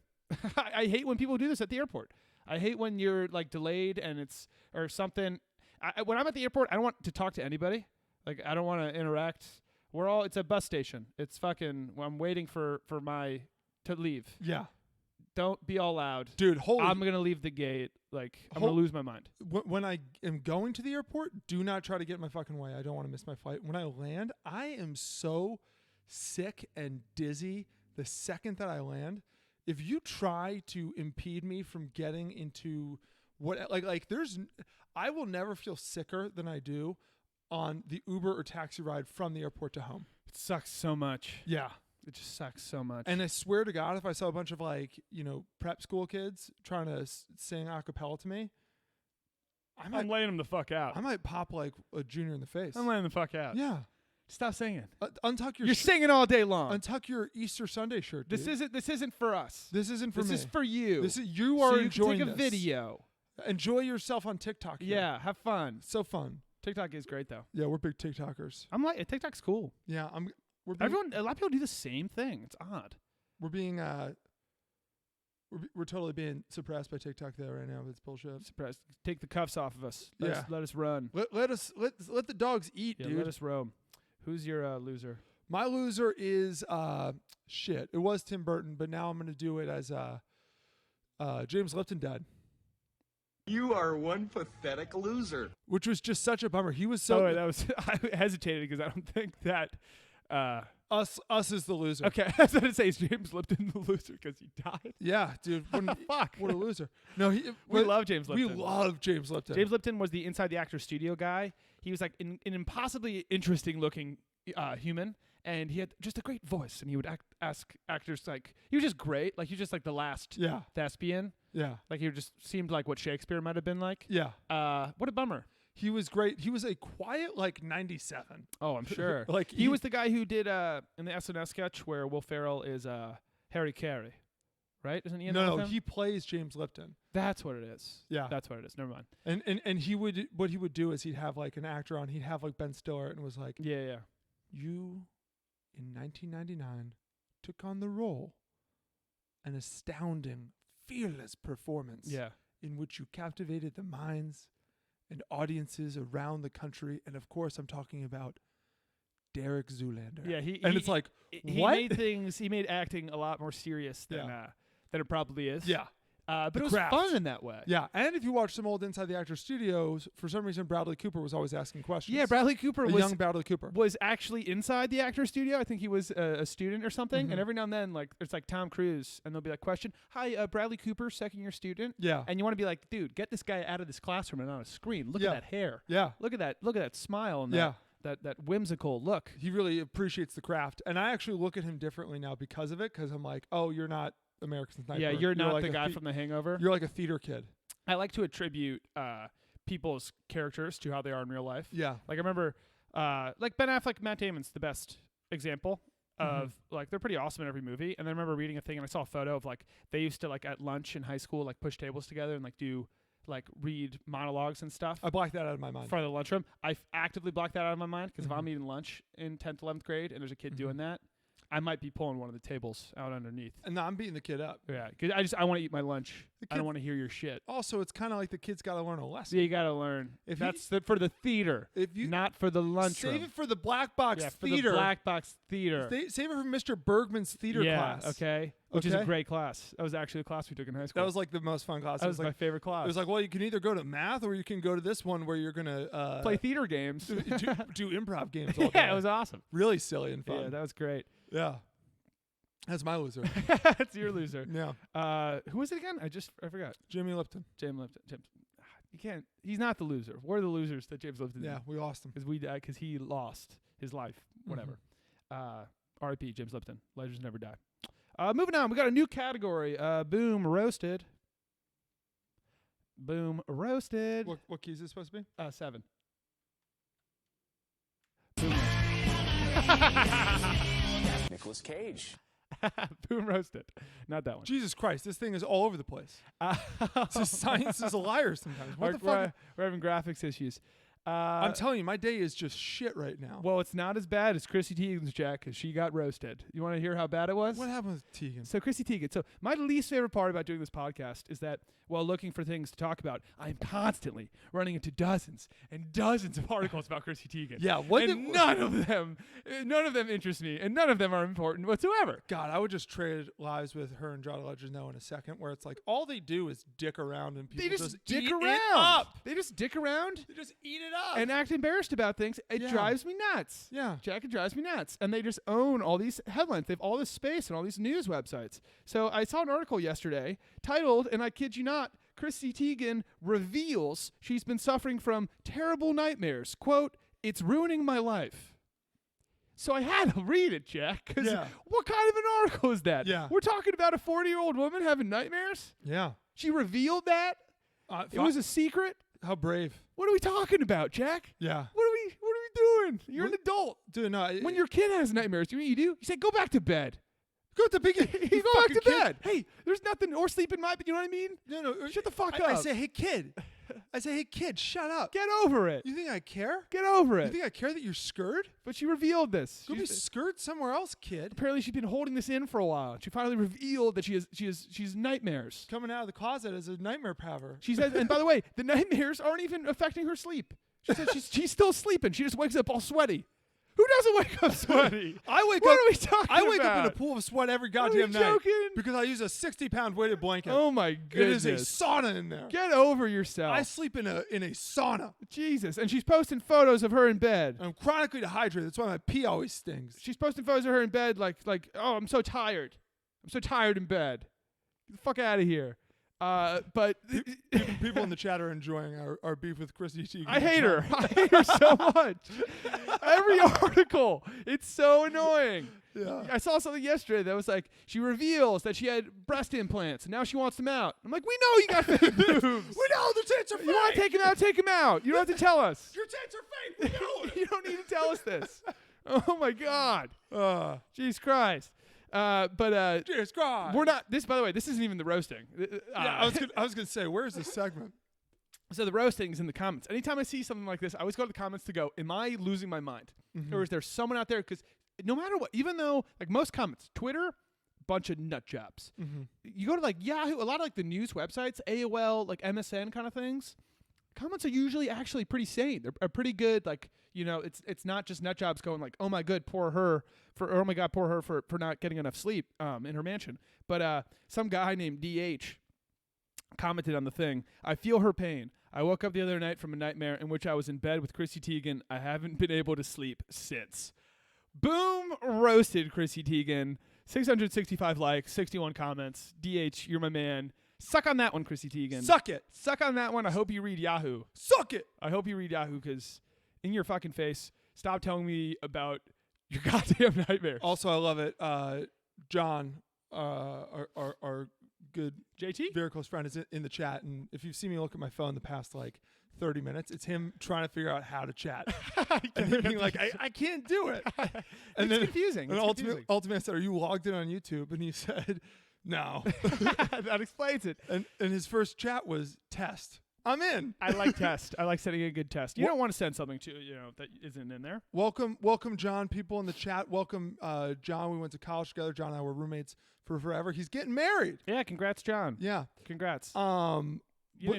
I hate when people do this at the airport. I hate when you're like delayed and it's or something. When I'm at the airport, I don't want to talk to anybody. Like I don't want to interact. It's a bus station. It's fucking. I'm waiting for to leave. Yeah. Don't be all loud, Dude, I'm gonna leave the gate. Like I'm gonna lose my mind. when I am going to the airport, do not try to get in my fucking way. I don't want to miss my flight. When I land, I am so sick and dizzy the second that I land. If you try to impede me from getting into I will never feel sicker than I do on the Uber or taxi ride from the airport to home. It sucks so much. Yeah. It just sucks so much. And I swear to God, if I saw a bunch of prep school kids trying to sing a cappella to me, I'm laying them the fuck out. I might pop like a junior in the face. I'm laying the fuck out. Yeah. Stop singing. Untuck your You're singing all day long. untuck your Easter Sunday shirt. Dude. This isn't for us. This isn't for This me. is for you. You so are you enjoying can take a this. video. Enjoy yourself on TikTok. Here. Yeah, have fun. So fun. TikTok is great though. Yeah, we're big TikTokers. I'm like TikTok's cool. Yeah, we're being, A lot of people do the same thing. It's odd. we're being we're totally being suppressed by TikTok though right now. It's bullshit. Surprised. Take the cuffs off of us. Yeah. Let us run. Let the dogs eat, Yeah, dude. let us roam. Who's your loser? My loser is shit. It was Tim Burton, but now I'm gonna do it as James Lipton died, You are one pathetic loser. which was just such a bummer. He was so that was I hesitated because I don't think that. us is the loser. Okay, I was going to say is James Lipton the loser because he died. Yeah, dude. Fuck. What a loser. No, We love James Lipton. We love James Lipton. James Lipton was the Inside the Actor studio guy. He was like an impossibly interesting looking human, and he had just a great voice. And he would ask actors like he was just great. Like he was just like the last Yeah. thespian. Yeah. Like he just seemed like what Shakespeare might have been like. Yeah. What a bummer. He was great. He was a quiet like 97. Oh, I'm sure. Like he was the guy who did in the SNL sketch where Will Ferrell is Harry Carey, right? Isn't he in that No, with him? he plays James Lipton. That's what it is. Yeah. That's what it is. Never mind. And what he would do is he'd have like an actor on. He'd have like Ben Stiller and was like, Yeah. you in 1999 took on the role, an astounding, fearless performance. Yeah. In which you captivated the minds and audiences around the country. And of course, I'm talking about Derek Zoolander. Yeah, it's like, he what? he made acting a lot more serious than it probably is. Yeah. But The it was craft. fun in that way. Yeah. And if you watch some old Inside the Actor Studios, for some reason, Bradley Cooper was always asking questions. Yeah, Bradley Cooper young Bradley Cooper. was actually inside the actor studio. I think he was a student or something. Mhm. And every now and then, like, it's like Tom Cruise, and they'll be like, question, hi, Bradley Cooper, second year student. Yeah. And you want to be like, dude, get this guy out of this classroom and on a screen. Look Yeah. at that hair. Yeah. Look at that smile and Yeah. that whimsical look. He really appreciates the craft. And I actually look at him differently now because of it, because I'm like, oh, you're not American Sniper. Yeah, you're not like the a guy from The Hangover. You're like a theater kid. I like to attribute people's characters to how they are in real life. Yeah. Like I remember, like Ben Affleck, Matt Damon's the best example of like they're pretty awesome in every movie. And I remember reading a thing and I saw a photo of like they used to like at lunch in high school like push tables together and like do like read monologues and stuff. I blacked that out of my mind. For the lunchroom, I actively blocked that out of my mind because if I'm eating lunch in 10th, 11th grade and there's a kid doing that, I might be pulling one of the tables out underneath. And I'm beating the kid up. Yeah, 'cause I want to eat my lunch. I kid- don't want to hear your shit. Also, it's kind of like the kid's got to learn a lesson. Yeah, you gotta learn. If That's for the theater, If you not for the lunchroom. save it for the black box yeah, for theater. the black box theater. Save it for Mr. Bergman's theater yeah, class. okay. Which is a Okay? great class. That was actually a class we took in high school. That was like the most fun class. that It was was my like, favorite class. it was like, well, you can either go to math or you can go to this one where you're gonna play theater games. do improv games all day. Yeah, it was awesome. really silly and fun. Yeah, that was great. Yeah. That's my loser. That's your loser. Yeah. Who was it again? I forgot. Jimmy Lipton. James Lipton. You can't. He's not the loser. We're the losers that James Lipton. Yeah, we lost him. Because he lost his life. Whatever. R.I.P. James Lipton. Legends never die. Moving on, we got a new category. Boom roasted. Boom roasted. What key is this supposed to be? 7. Nicolas Cage. Boom roasted. Not that one. Jesus Christ, this thing is all over the place. Science is a liar sometimes. What the fuck? We're having graphics issues. I'm telling you, my day is just shit right now. Well, it's not as bad as Chrissy Teigen's, Jack, because she got roasted. You want to hear how bad it was? What happened with Teigen? So Chrissy Teigen. So my least favorite part about doing this podcast is that while looking for things to talk about, I'm constantly running into dozens and dozens of articles about Chrissy Teigen. Yeah, none of them interest me, and none of them are important whatsoever. God, I would just trade lives with her and John Legend in a second, where it's like all they do is dick around and people They just dick eat around. it up. They just dick around. They just eat it up. And act embarrassed about things. It Yeah. drives me nuts. Yeah. Jack, it drives me nuts. And they just own all these headlines. They have all this space and all these news websites. So I saw an article yesterday titled, and I kid you not, Chrissy Teigen reveals she's been suffering from terrible nightmares. Quote, "It's ruining my life." So I had to read it, Jack, because Yeah. what kind of an article is that? Yeah. We're talking about a 40-year-old woman having nightmares? Yeah. She revealed that? It was a secret? How brave. What are we talking about, Jack? Yeah. What are we doing? You're an adult. Dude, no. When your kid has nightmares, you know what you do? You say, go back to bed. go to big, You go back to bed. Hey, there's nothing, or sleep in my bed, you know what I mean? No. Shut the fuck I up. say, hey kid. Hey kid, shut up. Get over it. You think I care? Get over You it. think I care that you're scared? But she revealed this. Go be scared somewhere else, kid. Apparently she's been holding this in for a while. She finally revealed that she's nightmares. Coming out of the closet as a nightmare paver. She says, and by the way, the nightmares aren't even affecting her sleep. She said she's still sleeping. She just wakes up all sweaty. Who doesn't wake up sweaty? I wake What up. are we talking I wake up in a about? pool of sweat every Are goddamn we night joking? because I use a 60-pound weighted blanket. Oh my It goodness. is a sauna in there. Get over yourself. I sleep in a sauna. Jesus. And she's posting photos of her in bed. I'm chronically dehydrated. That's why my pee always stings. She's posting photos of her in bed like, oh, I'm so tired. I'm so tired in bed. Get the fuck out of here. But People in the chat are enjoying our beef with Chrissy Teigen. I hate her. I hate her so much. Every article. It's so annoying. Yeah. I saw something yesterday that was like, she reveals that she had breast implants and now she wants them out. I'm like, we know you got fake boobs. We know the tits are fake. You want to take them out? Take them out. You don't have to tell us. Your tits are fake. We know it. You don't need to tell us this. Oh my God. Jesus Christ. Cheers, God. We're not. This, by the way, this isn't even the roasting. I was gonna say, where's this segment? So the roasting is in the comments. Anytime I see something like this, I always go to the comments to go, am I losing my mind? Or is there someone out there? Because no matter what, even though, like most comments, Twitter, bunch of nut jobs. You go to like Yahoo, a lot of like the news websites, AOL, like MSN kind of things. Comments are usually actually pretty sane. They're pretty good. Like, you know, it's not just nut jobs going like, oh my God, poor her for not getting enough sleep in her mansion. But some guy named DH commented on the thing. I feel her pain. I woke up the other night from a nightmare in which I was in bed with Chrissy Teigen. I haven't been able to sleep since. Boom, roasted Chrissy Teigen. 665 likes, 61 comments. DH, you're my man. Suck on that one, Chrissy Teigen. Suck it. Suck on that one. I hope you read Yahoo. Suck it. I hope you read Yahoo because in your fucking face, stop telling me about your goddamn nightmares. Also, I love it. John, our good JT? very close friend, is in the chat, and if you've seen me look at my phone the past like 30 minutes, it's him trying to figure out how to chat. And him being like, I can't do it. And It's confusing. And It's ultimately, confusing. I said, are you logged in on YouTube? And he said, no. That explains it. And his first chat was test. I'm in. I like test. I like setting a good test. You don't want to send something to, that isn't in there. Welcome, John. People in the chat. Welcome, John. We went to college together. John and I were roommates for forever. He's getting married. Yeah, congrats, John. Yeah. Congrats. You know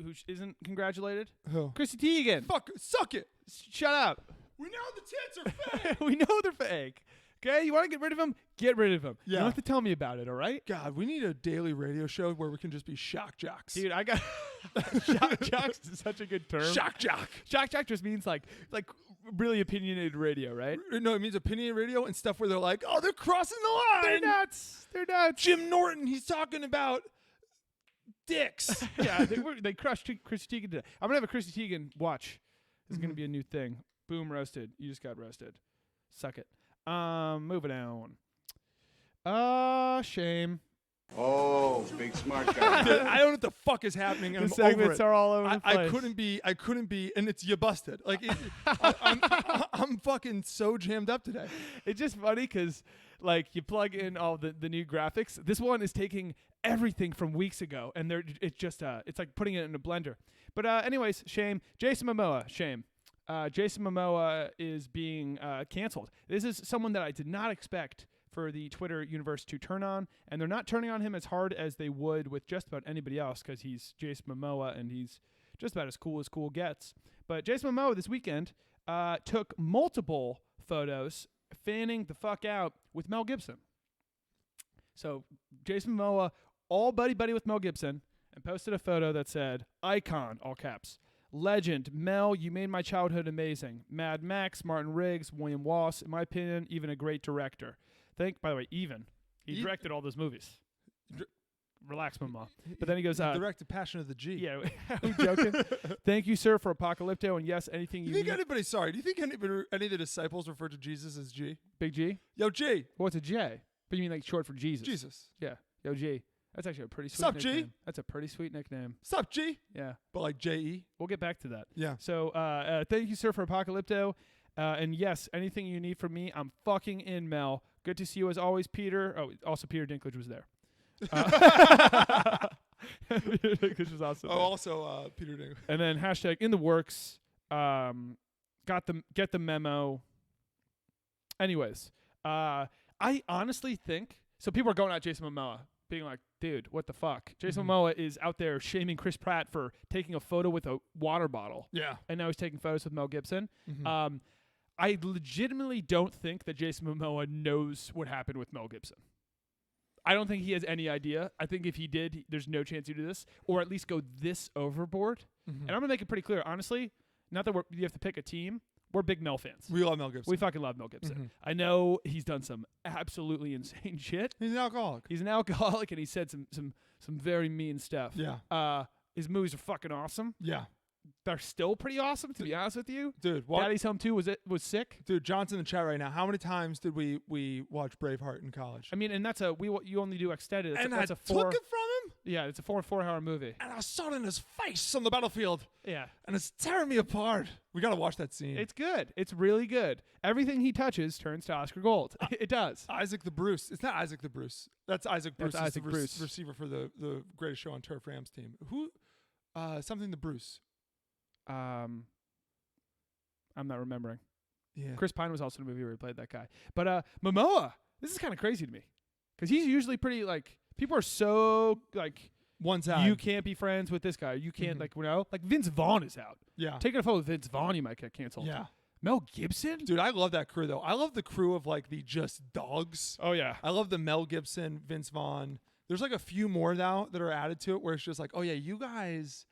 who isn't congratulated? Who? Chrissy Teigen. Fuck. Suck it. Shut up. We know the tits are fake. We know they're fake. Okay, you want to get rid of them? Get rid of them. You Yeah. don't have to tell me about it, all right? God, we need a daily radio show where we can just be shock jocks. Dude, I got shock jocks is such a good term. Shock jock. Shock jock just means like really opinionated radio, right? No, it means opinion radio and stuff where they're like, oh, they're crossing the They're line. nuts. They're nuts. Jim Norton, he's talking about dicks. Yeah, they crushed Chrissy Teigen today. I'm gonna have a Chrissy Teigen watch. This is gonna be a new thing. Boom, roasted. You just got roasted. Suck it. Moving on. Shame. Oh, big smart guy. Dude, I don't know what the fuck is happening. And The I'm over segments it. are all over the I place. couldn't be, and it's you busted. Like I'm fucking so jammed up today. It's just funny because, like, you plug in all the new graphics. This one is taking everything from weeks ago, and it's like putting it in a blender. But anyways, shame. Jason Momoa, shame. Jason Momoa is being canceled. This is someone that I did not expect for the Twitter universe to turn on, and they're not turning on him as hard as they would with just about anybody else because he's Jason Momoa and he's just about as cool gets. But Jason Momoa this weekend took multiple photos fanning the fuck out with Mel Gibson. So Jason Momoa, all buddy with Mel Gibson, and posted a photo that said, "Icon," all caps. "Legend, Mel, you made my childhood amazing. Mad Max, Martin Riggs, William Wallace, in my opinion, even a great director." By the way, he directed all those movies. Relax, Momoa. But then he goes, Directed Passion of the G. yeah, I'm joking. "Thank you, sir, for Apocalypto, and yes, anything Do you you think need." anybody? Sorry. Do you think any of the disciples referred to Jesus as G? Big G? Yo, G. Well, it's a J. But you mean like short for Jesus? Jesus. Yeah. Yo, G. That's actually a pretty sweet Sup, G? nickname. That's a pretty sweet nickname. Sup, G? Yeah. But like J-E. We'll get back to that. Yeah. So thank you, sir, for Apocalypto. And yes, anything you need from me, I'm fucking in, Mel. Good to see you as always, Peter. Oh, also Peter Dinklage was there. Peter Dinklage was also Oh, there. also Peter Dinklage. And then hashtag in the works. Get the memo. Anyways, I honestly think so. People are going at Jason Momoa, being like, "Dude, what the fuck?" Jason Momoa is out there shaming Chris Pratt for taking a photo with a water bottle. Yeah. And now he's taking photos with Mel Gibson. I legitimately don't think that Jason Momoa knows what happened with Mel Gibson. I don't think he has any idea. I think if he did, there's no chance he'd do this, or at least go this overboard. And I'm going to make it pretty clear, honestly, not that you have to pick a team. We're big Mel fans. We love Mel Gibson. We fucking love Mel Gibson. I know he's done some absolutely insane shit. He's an alcoholic. He's an alcoholic, and he said some very mean stuff. Yeah. His movies are fucking awesome. Yeah. They're still pretty awesome, to be honest with you. Dude, what? Daddy's Home 2 was sick. Dude, John's in the chat right now. How many times did we watch Braveheart in college? I mean, and that's you only do extended. And That's I a 4. took it from him, Yeah, it's a 4-hour movie. and I saw it in his face on the battlefield, Yeah. and it's tearing me apart. We gotta watch that scene. It's good. It's really good. Everything he touches turns to Oscar Gold. It does. Isaac the Bruce. It's not Isaac the Bruce. That's Isaac Bruce. That's is Isaac the Bruce. receiver for the Greatest Show on Turf Rams team. Who? Something the Bruce. I'm not remembering. Yeah. Chris Pine was also in a movie where he played that guy. But Momoa, this is kind of crazy to me. Because he's usually pretty, like, people are so, like, One side. you can't be friends with this guy. You can't, like, like Vince Vaughn is out. Yeah. Taking a photo with Vince Vaughn, you might get canceled. Yeah. Mel Gibson? Dude, I love that crew, though. I love the crew of, like, the just dogs. Oh, yeah. I love the Mel Gibson, Vince Vaughn. There's, like, a few more now that are added to it where it's just like, oh, yeah, you guys.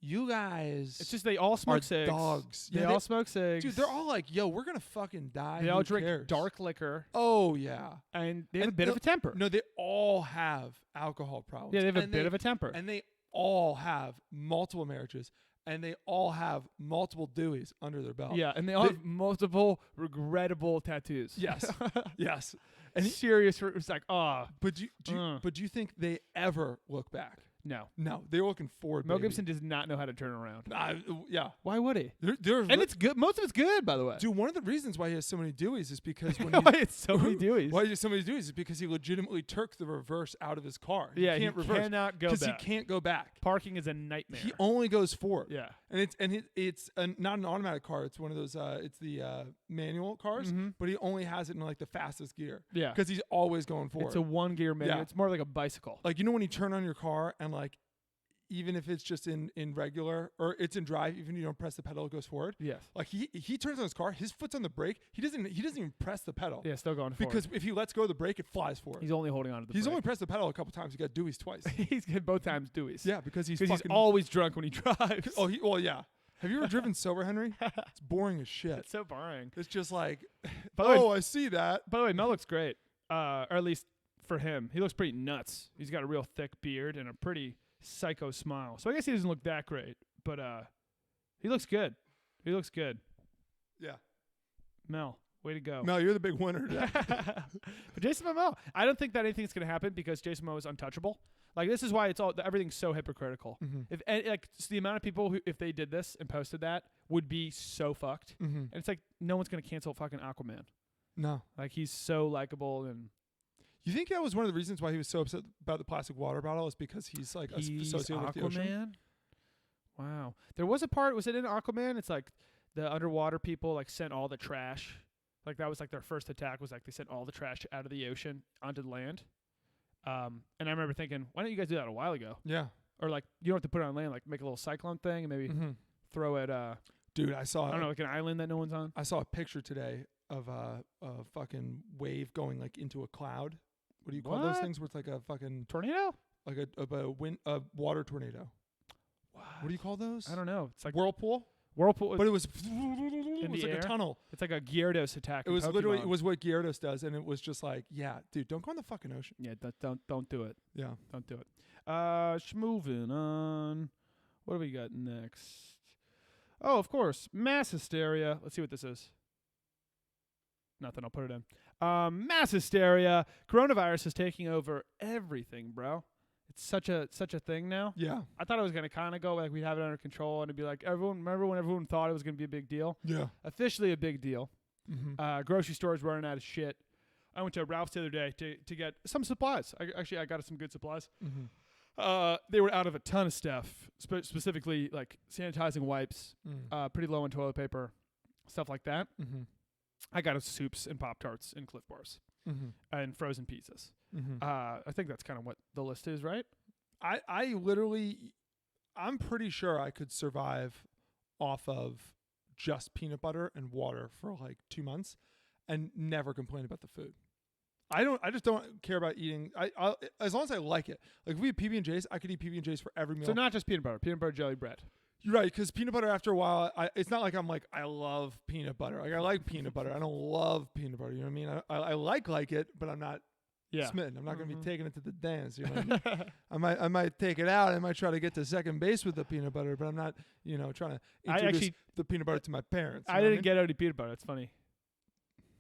It's just they all smoke are cigs. dogs. They Yeah, all smoke cigs. Dude, they're all like, yo, we're going to fucking die. They Who all drink cares? dark liquor. Oh, yeah. And they have a And bit of a temper. No, they all have alcohol problems. Yeah, they have a And bit of a temper. And they all have multiple marriages. And they all have multiple Deweys under their belt. Yeah, and they all have multiple regrettable tattoos. Yes. Yes. And serious, it's like, But do you think they ever look back? no. No, they're looking forward. Mel baby. Gibson does not know how to turn around. Yeah. Why would he? They're And it's good. Most of it's good, by the way. Dude, one of the reasons why he has so many Deweys is because when Why it's so many Deweys. Why he has so many Deweys is because he legitimately took the reverse out of his car. Yeah, he can't reverse cannot go because he back. can't go back. Parking is a nightmare. He only goes forward. Yeah. And it's not an automatic car. It's one of those. It's the manual cars, but he only has it in like the fastest gear. Yeah. Because he's always going forward. It's a 1-gear manual. Yeah. It's more like a bicycle. Like, you know when you turn on your car and like, even if it's just in regular or it's in drive, even if you don't press the pedal, it goes forward. Yes. Like he turns on his car, his foot's on the brake. He doesn't even press the pedal. Yeah, still going forward. Because if he lets go of the brake, it flies forward. he's only holding on to the He's brake. only pressed the pedal a couple times. He got Dewey's twice. He's hit both times Dewey's. Yeah, because he's Because he's fucking. always drunk when he drives. Well, yeah. Have you ever driven sober, Henry? It's boring as shit. It's so boring. It's just like, By the way- I see that. By the way, Mel looks great. Or at least for him. He looks pretty nuts. He's got a real thick beard and a pretty psycho smile. So I guess he doesn't look that great. But he looks good. He looks good. Yeah. Mel, Way to go. Mel, you're the big winner today. But Jason Momoa, I don't think that anything's going to happen because Jason Momoa is untouchable. Like, this is why everything's so hypocritical. If the amount of people who, if they did this and posted that, would be so fucked. And it's like, no one's going to cancel fucking Aquaman. No. Like, he's so likable. And You think that was one of the reasons why he was so upset about the plastic water bottle is because he's like associated with the ocean? Wow. There was a part, was it in Aquaman? It's like the underwater people like sent all the trash. Like, that was like their first attack, was like they sent all the trash out of the ocean onto the land. And I remember thinking, why didn't you guys do that a while ago? Yeah. Or like, you don't have to put it on land, like make a little cyclone thing and maybe throw it, Dude, I saw I don't know, like an island that no one's on. I saw a picture today of a fucking wave going like into a cloud. What do you call those What? things where it's like a fucking Tornado? like a water tornado? What do you call those? I don't know. It's like Whirlpool? Whirlpool. But it was in like the air? a tunnel. It's like a Gyarados attack. It was literally what Gyarados does, and it was just like, yeah, dude, don't go in the fucking ocean. Yeah, don't do it. Yeah. Don't do it. Moving on. What do we got next? Oh, of course, mass hysteria. Let's see what this is. Nothing. I'll put it in. Mass hysteria. Coronavirus is taking over everything, bro. It's such a thing now. Yeah. I thought it was gonna kind of go like we'd have it under control and it'd be like remember when everyone thought it was gonna be a big deal? Yeah. Officially a big deal. Grocery stores running out of shit. I went to Ralph's the other day to get some supplies. I got some good supplies. They were out of a ton of stuff, specifically like sanitizing wipes, pretty low on toilet paper, stuff like that. I got us soups and Pop-Tarts and Cliff Bars and frozen pizzas. I think that's kind of what the list is, right? I'm pretty sure I could survive off of just peanut butter and water for like 2 months and never complain about the food. I just don't care about eating. I as long as I like it. Like, if we had PB&Js, I could eat PB&Js for every meal. So not just peanut butter jelly bread. You're right, because peanut butter, after a while, it's not like I'm like, I love peanut butter. Like, I like peanut butter. I don't love peanut butter. You know what I mean? I like it, but I'm not smitten. I'm not going to be taking it to the dance. You know what I mean? I might take it out. I might try to get to second base with the peanut butter, but I'm not, trying to introduce the peanut butter to my parents. I didn't get any peanut butter. That's funny.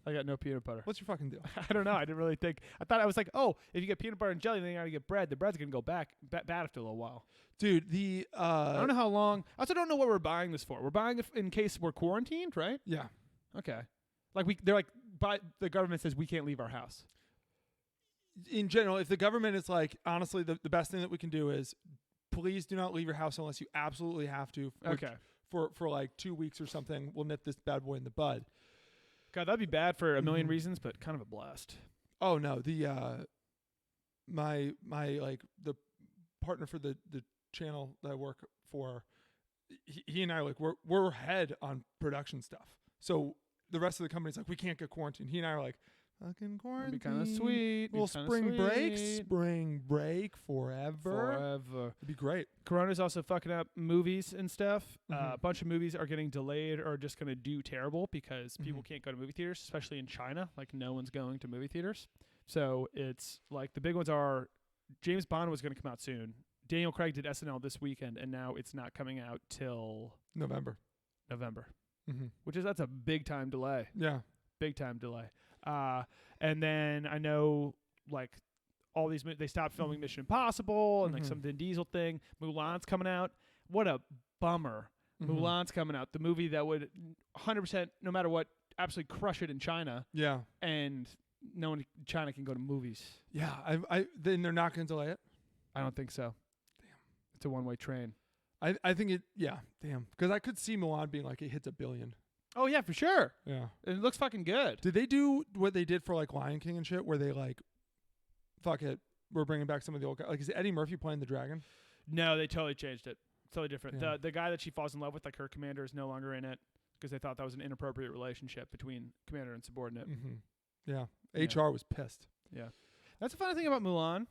I got no peanut butter. What's your fucking deal? I don't know. I didn't really think. I thought I was like, oh, if you get peanut butter and jelly, then you got to get bread. The bread's going to go bad after a little while. Dude, I don't know how long. I also don't know what we're buying this for. We're buying it in case we're quarantined, right? Yeah. Okay. The government says we can't leave our house. In general, if the government is like, honestly, the best thing that we can do is please do not leave your house unless you absolutely have to. Okay. For like 2 weeks or something, we'll nip this bad boy in the bud. God, that'd be bad for a million reasons, but kind of a blast. Oh no, the my like the partner for the channel that I work for, he and I like we're head on production stuff. So the rest of the company's like, we can't get quarantined. He and I are like, fucking quarantine. That'd be kind of sweet. Little spring break forever. It'd be great. Corona's also fucking up movies and stuff. A bunch of movies are getting delayed or just going to do terrible because people can't go to movie theaters, especially in China. Like, no one's going to movie theaters. So it's like the big ones are James Bond was going to come out soon. Daniel Craig did SNL this weekend, and now it's not coming out till November. That's a big time delay. Yeah. Big time delay. And then I know like all these they stopped filming Mission Impossible and like some Vin Diesel thing. Mulan's coming out. What a bummer. Mulan's coming out. The movie that would 100%, no matter what, absolutely crush it in China. Yeah. And no one in China can go to movies. Yeah. Then they're not going to delay it? I don't think so. Damn. It's a one-way train. I think it, yeah, damn. Because I could see Mulan being like, it hits $1 billion. Oh, yeah, for sure. Yeah. It looks fucking good. Did they do what they did for like Lion King and shit, where they like, fuck it, we're bringing back some of the old guys? Like, is Eddie Murphy playing the dragon? No, they totally changed it. Totally different. Yeah. The guy that she falls in love with, like her commander, is no longer in it because they thought that was an inappropriate relationship between commander and subordinate. Yeah. HR was pissed. Yeah. That's the funny thing about Mulan.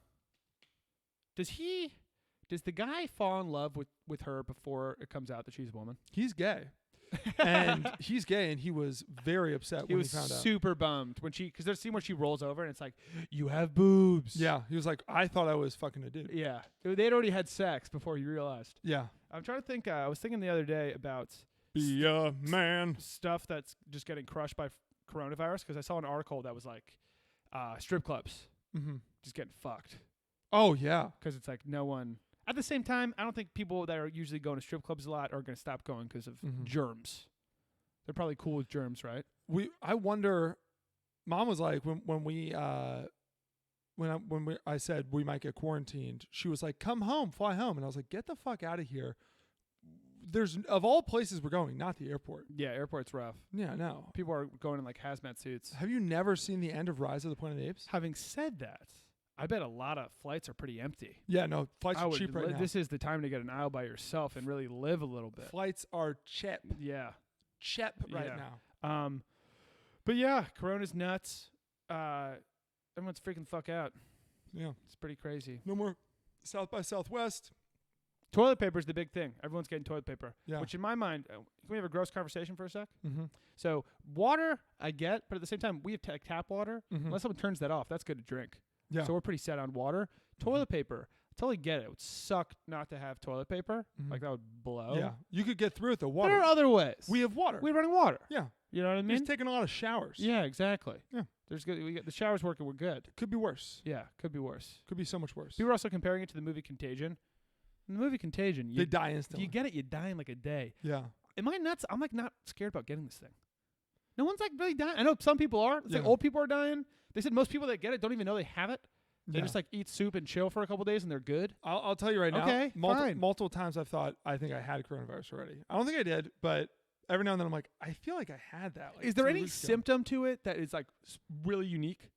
Does the guy fall in love with her before it comes out that she's a woman? He's gay. And he's gay, and he was very upset when he found out. He was super bummed when because there's a scene where she rolls over and it's like, you have boobs. Yeah, he was like, I thought I was fucking a dude. Yeah, they'd already had sex before he realized. Yeah. I'm trying to think. I was thinking the other day about be a man stuff that's just getting crushed by coronavirus because I saw an article that was like strip clubs just getting fucked Oh yeah. because it's like no one. At the same time, I don't think people that are usually going to strip clubs a lot are going to stop going because of germs. They're probably cool with germs, right? I wonder. Mom was like I said we might get quarantined. She was like, "Come home, fly home," and I was like, "Get the fuck out of here." There's of all places we're going, not the airport. Yeah, airport's rough. Yeah, no. People are going in like hazmat suits. Have you never seen the end of Rise of the Planet of the Apes? Having said that, I bet a lot of flights are pretty empty. Yeah, no. Flights are cheap right now. This is the time to get an aisle by yourself and really live a little bit. Flights are cheap. Yeah. Cheap right now. But yeah, Corona's nuts. Everyone's freaking the fuck out. Yeah. It's pretty crazy. No more South by Southwest. Toilet paper is the big thing. Everyone's getting toilet paper. Yeah. Which in my mind, can we have a gross conversation for a sec? Mm-hmm. So water, I get, but at the same time, we have tap water. Unless someone turns that off, that's good to drink. Yeah. So we're pretty set on water. Toilet paper, I totally get it. It would suck not to have toilet paper. Like that would blow. Yeah. You could get through it, the water. There are other ways. We have water. We're running water. Yeah. You know what I mean? We're just taking a lot of showers. Yeah, exactly. Yeah. We get the showers working. We're good. Could be worse. Yeah, could be worse. Could be so much worse. People are also comparing it to the movie Contagion. In the movie Contagion, They die if instantly. you get it, you die in like a day. Yeah. Am I nuts? I'm like not scared about getting this thing. No one's like really dying. I know some people are. It's like old people are dying. They said most people that get it don't even know they have it. They just like eat soup and chill for a couple days and they're good. I'll tell you right now. Okay, fine. Multiple times I've thought I think I had coronavirus already. I don't think I did, but every now and then I'm like, I feel like I had that. Like Is there 2 any weeks ago. symptom to it that is like really unique?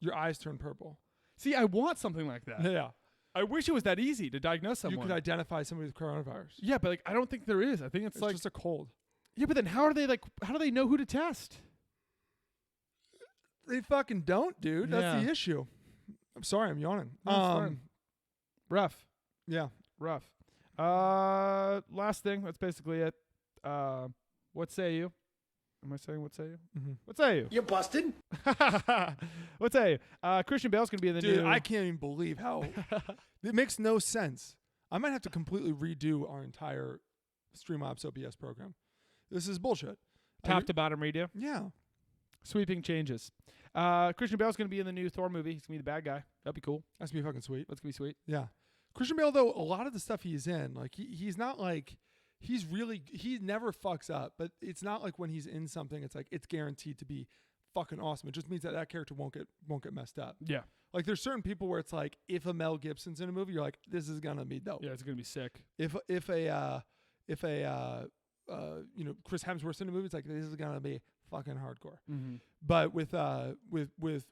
Your eyes turn purple. See, I want something like that. Yeah. I wish it was that easy to diagnose someone. You could identify somebody with coronavirus. Yeah, but like I don't think there is. I think it's like just a cold. Yeah, but then how do they know who to test? They fucking don't, dude. That's Yeah. the issue. I'm sorry, I'm yawning. No, it's fine. Rough. Yeah. Rough. Last thing. That's basically it. What say you? Am I saying what say you? Mm-hmm. What say you? You're busted. What say you? Christian Bale's gonna be in the Dude, new. I can't even believe how it makes no sense. I might have to completely redo our entire Streamlabs OBS program. This is bullshit. top to bottom redo. Yeah. Sweeping changes. Christian Bale's gonna be in the new Thor movie. He's gonna be the bad guy. That'd be cool. That's gonna be fucking sweet. That's gonna be sweet. Yeah. Christian Bale, though, a lot of the stuff he's in, like he's not like he never fucks up, but it's not like when he's in something, it's like it's guaranteed to be fucking awesome. It just means that character won't get messed up. Yeah. Like there's certain people where it's like if a Mel Gibson's in a movie, you're like, this is gonna be dope. Yeah, it's gonna be sick. If Chris Hemsworth's in a movie, it's like this is gonna be fucking hardcore. Mm-hmm. But with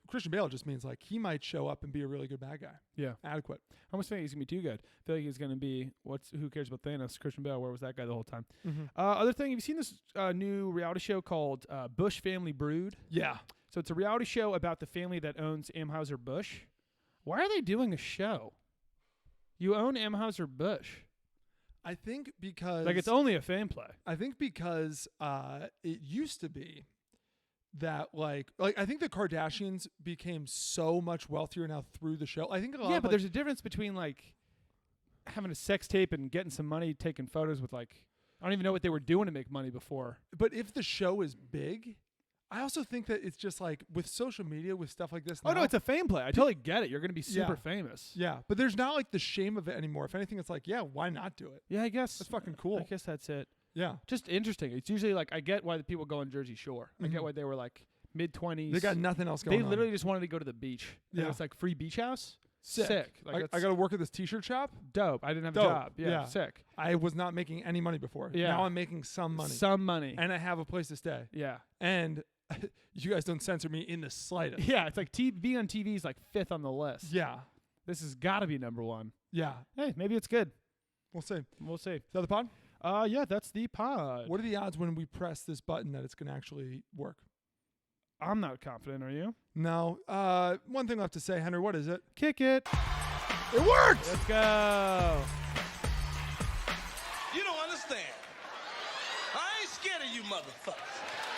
Christian Bale, it just means like he might show up and be a really good bad guy. Yeah. Adequate. I almost think he's gonna be too good. I feel like he's gonna be who cares about Thanos? Christian Bale. Where was that guy the whole time? Mm-hmm. Other thing, have you seen this new reality show called Bush Family Brood? Yeah. So it's a reality show about the family that owns Anheuser-Busch. Why are they doing a show? You own Anheuser-Busch. I think because Like it's only a fan play. I think because it used to be that like I think the Kardashians became so much wealthier now through the show. I think a lot of, But like, there's a difference between like having a sex tape and getting some money, taking photos with like I don't even know what they were doing to make money before. but if the show is big, I also think that it's just like with social media with stuff like this. Oh no, now- it's a fan play. I totally get it. You're gonna be super famous. yeah, but there's not like the shame of it anymore. If anything, it's like, yeah, why not do it? Yeah, I guess That's fucking cool. I guess that's it. Yeah, Just interesting. It's usually like I get why the people go on Jersey Shore. I get why they were like mid-20s. they got nothing else going They on. literally just wanted to go to the beach. And Yeah. it's like free beach house. Sick. Like I that's got to work at this t-shirt shop. dope. I didn't have Dope. a job. Yeah, Yeah. sick. I was not making any money before. Yeah. Now I'm making some money. Some money. And I have a place to stay. Yeah. And you guys don't censor me in the slightest. Yeah, it's like being on TV is like 5th on the list. Yeah. This has got to be number 1. Yeah. Hey, maybe it's good. We'll see. Is We'll see. that the pod? Yeah, that's the pod. What are the odds when we press this button that it's going to actually work? I'm not confident. Are you? No. One thing left to say, Henry. What is it? Kick it. It worked! Let's go. You don't understand. I ain't scared of you motherfuckers.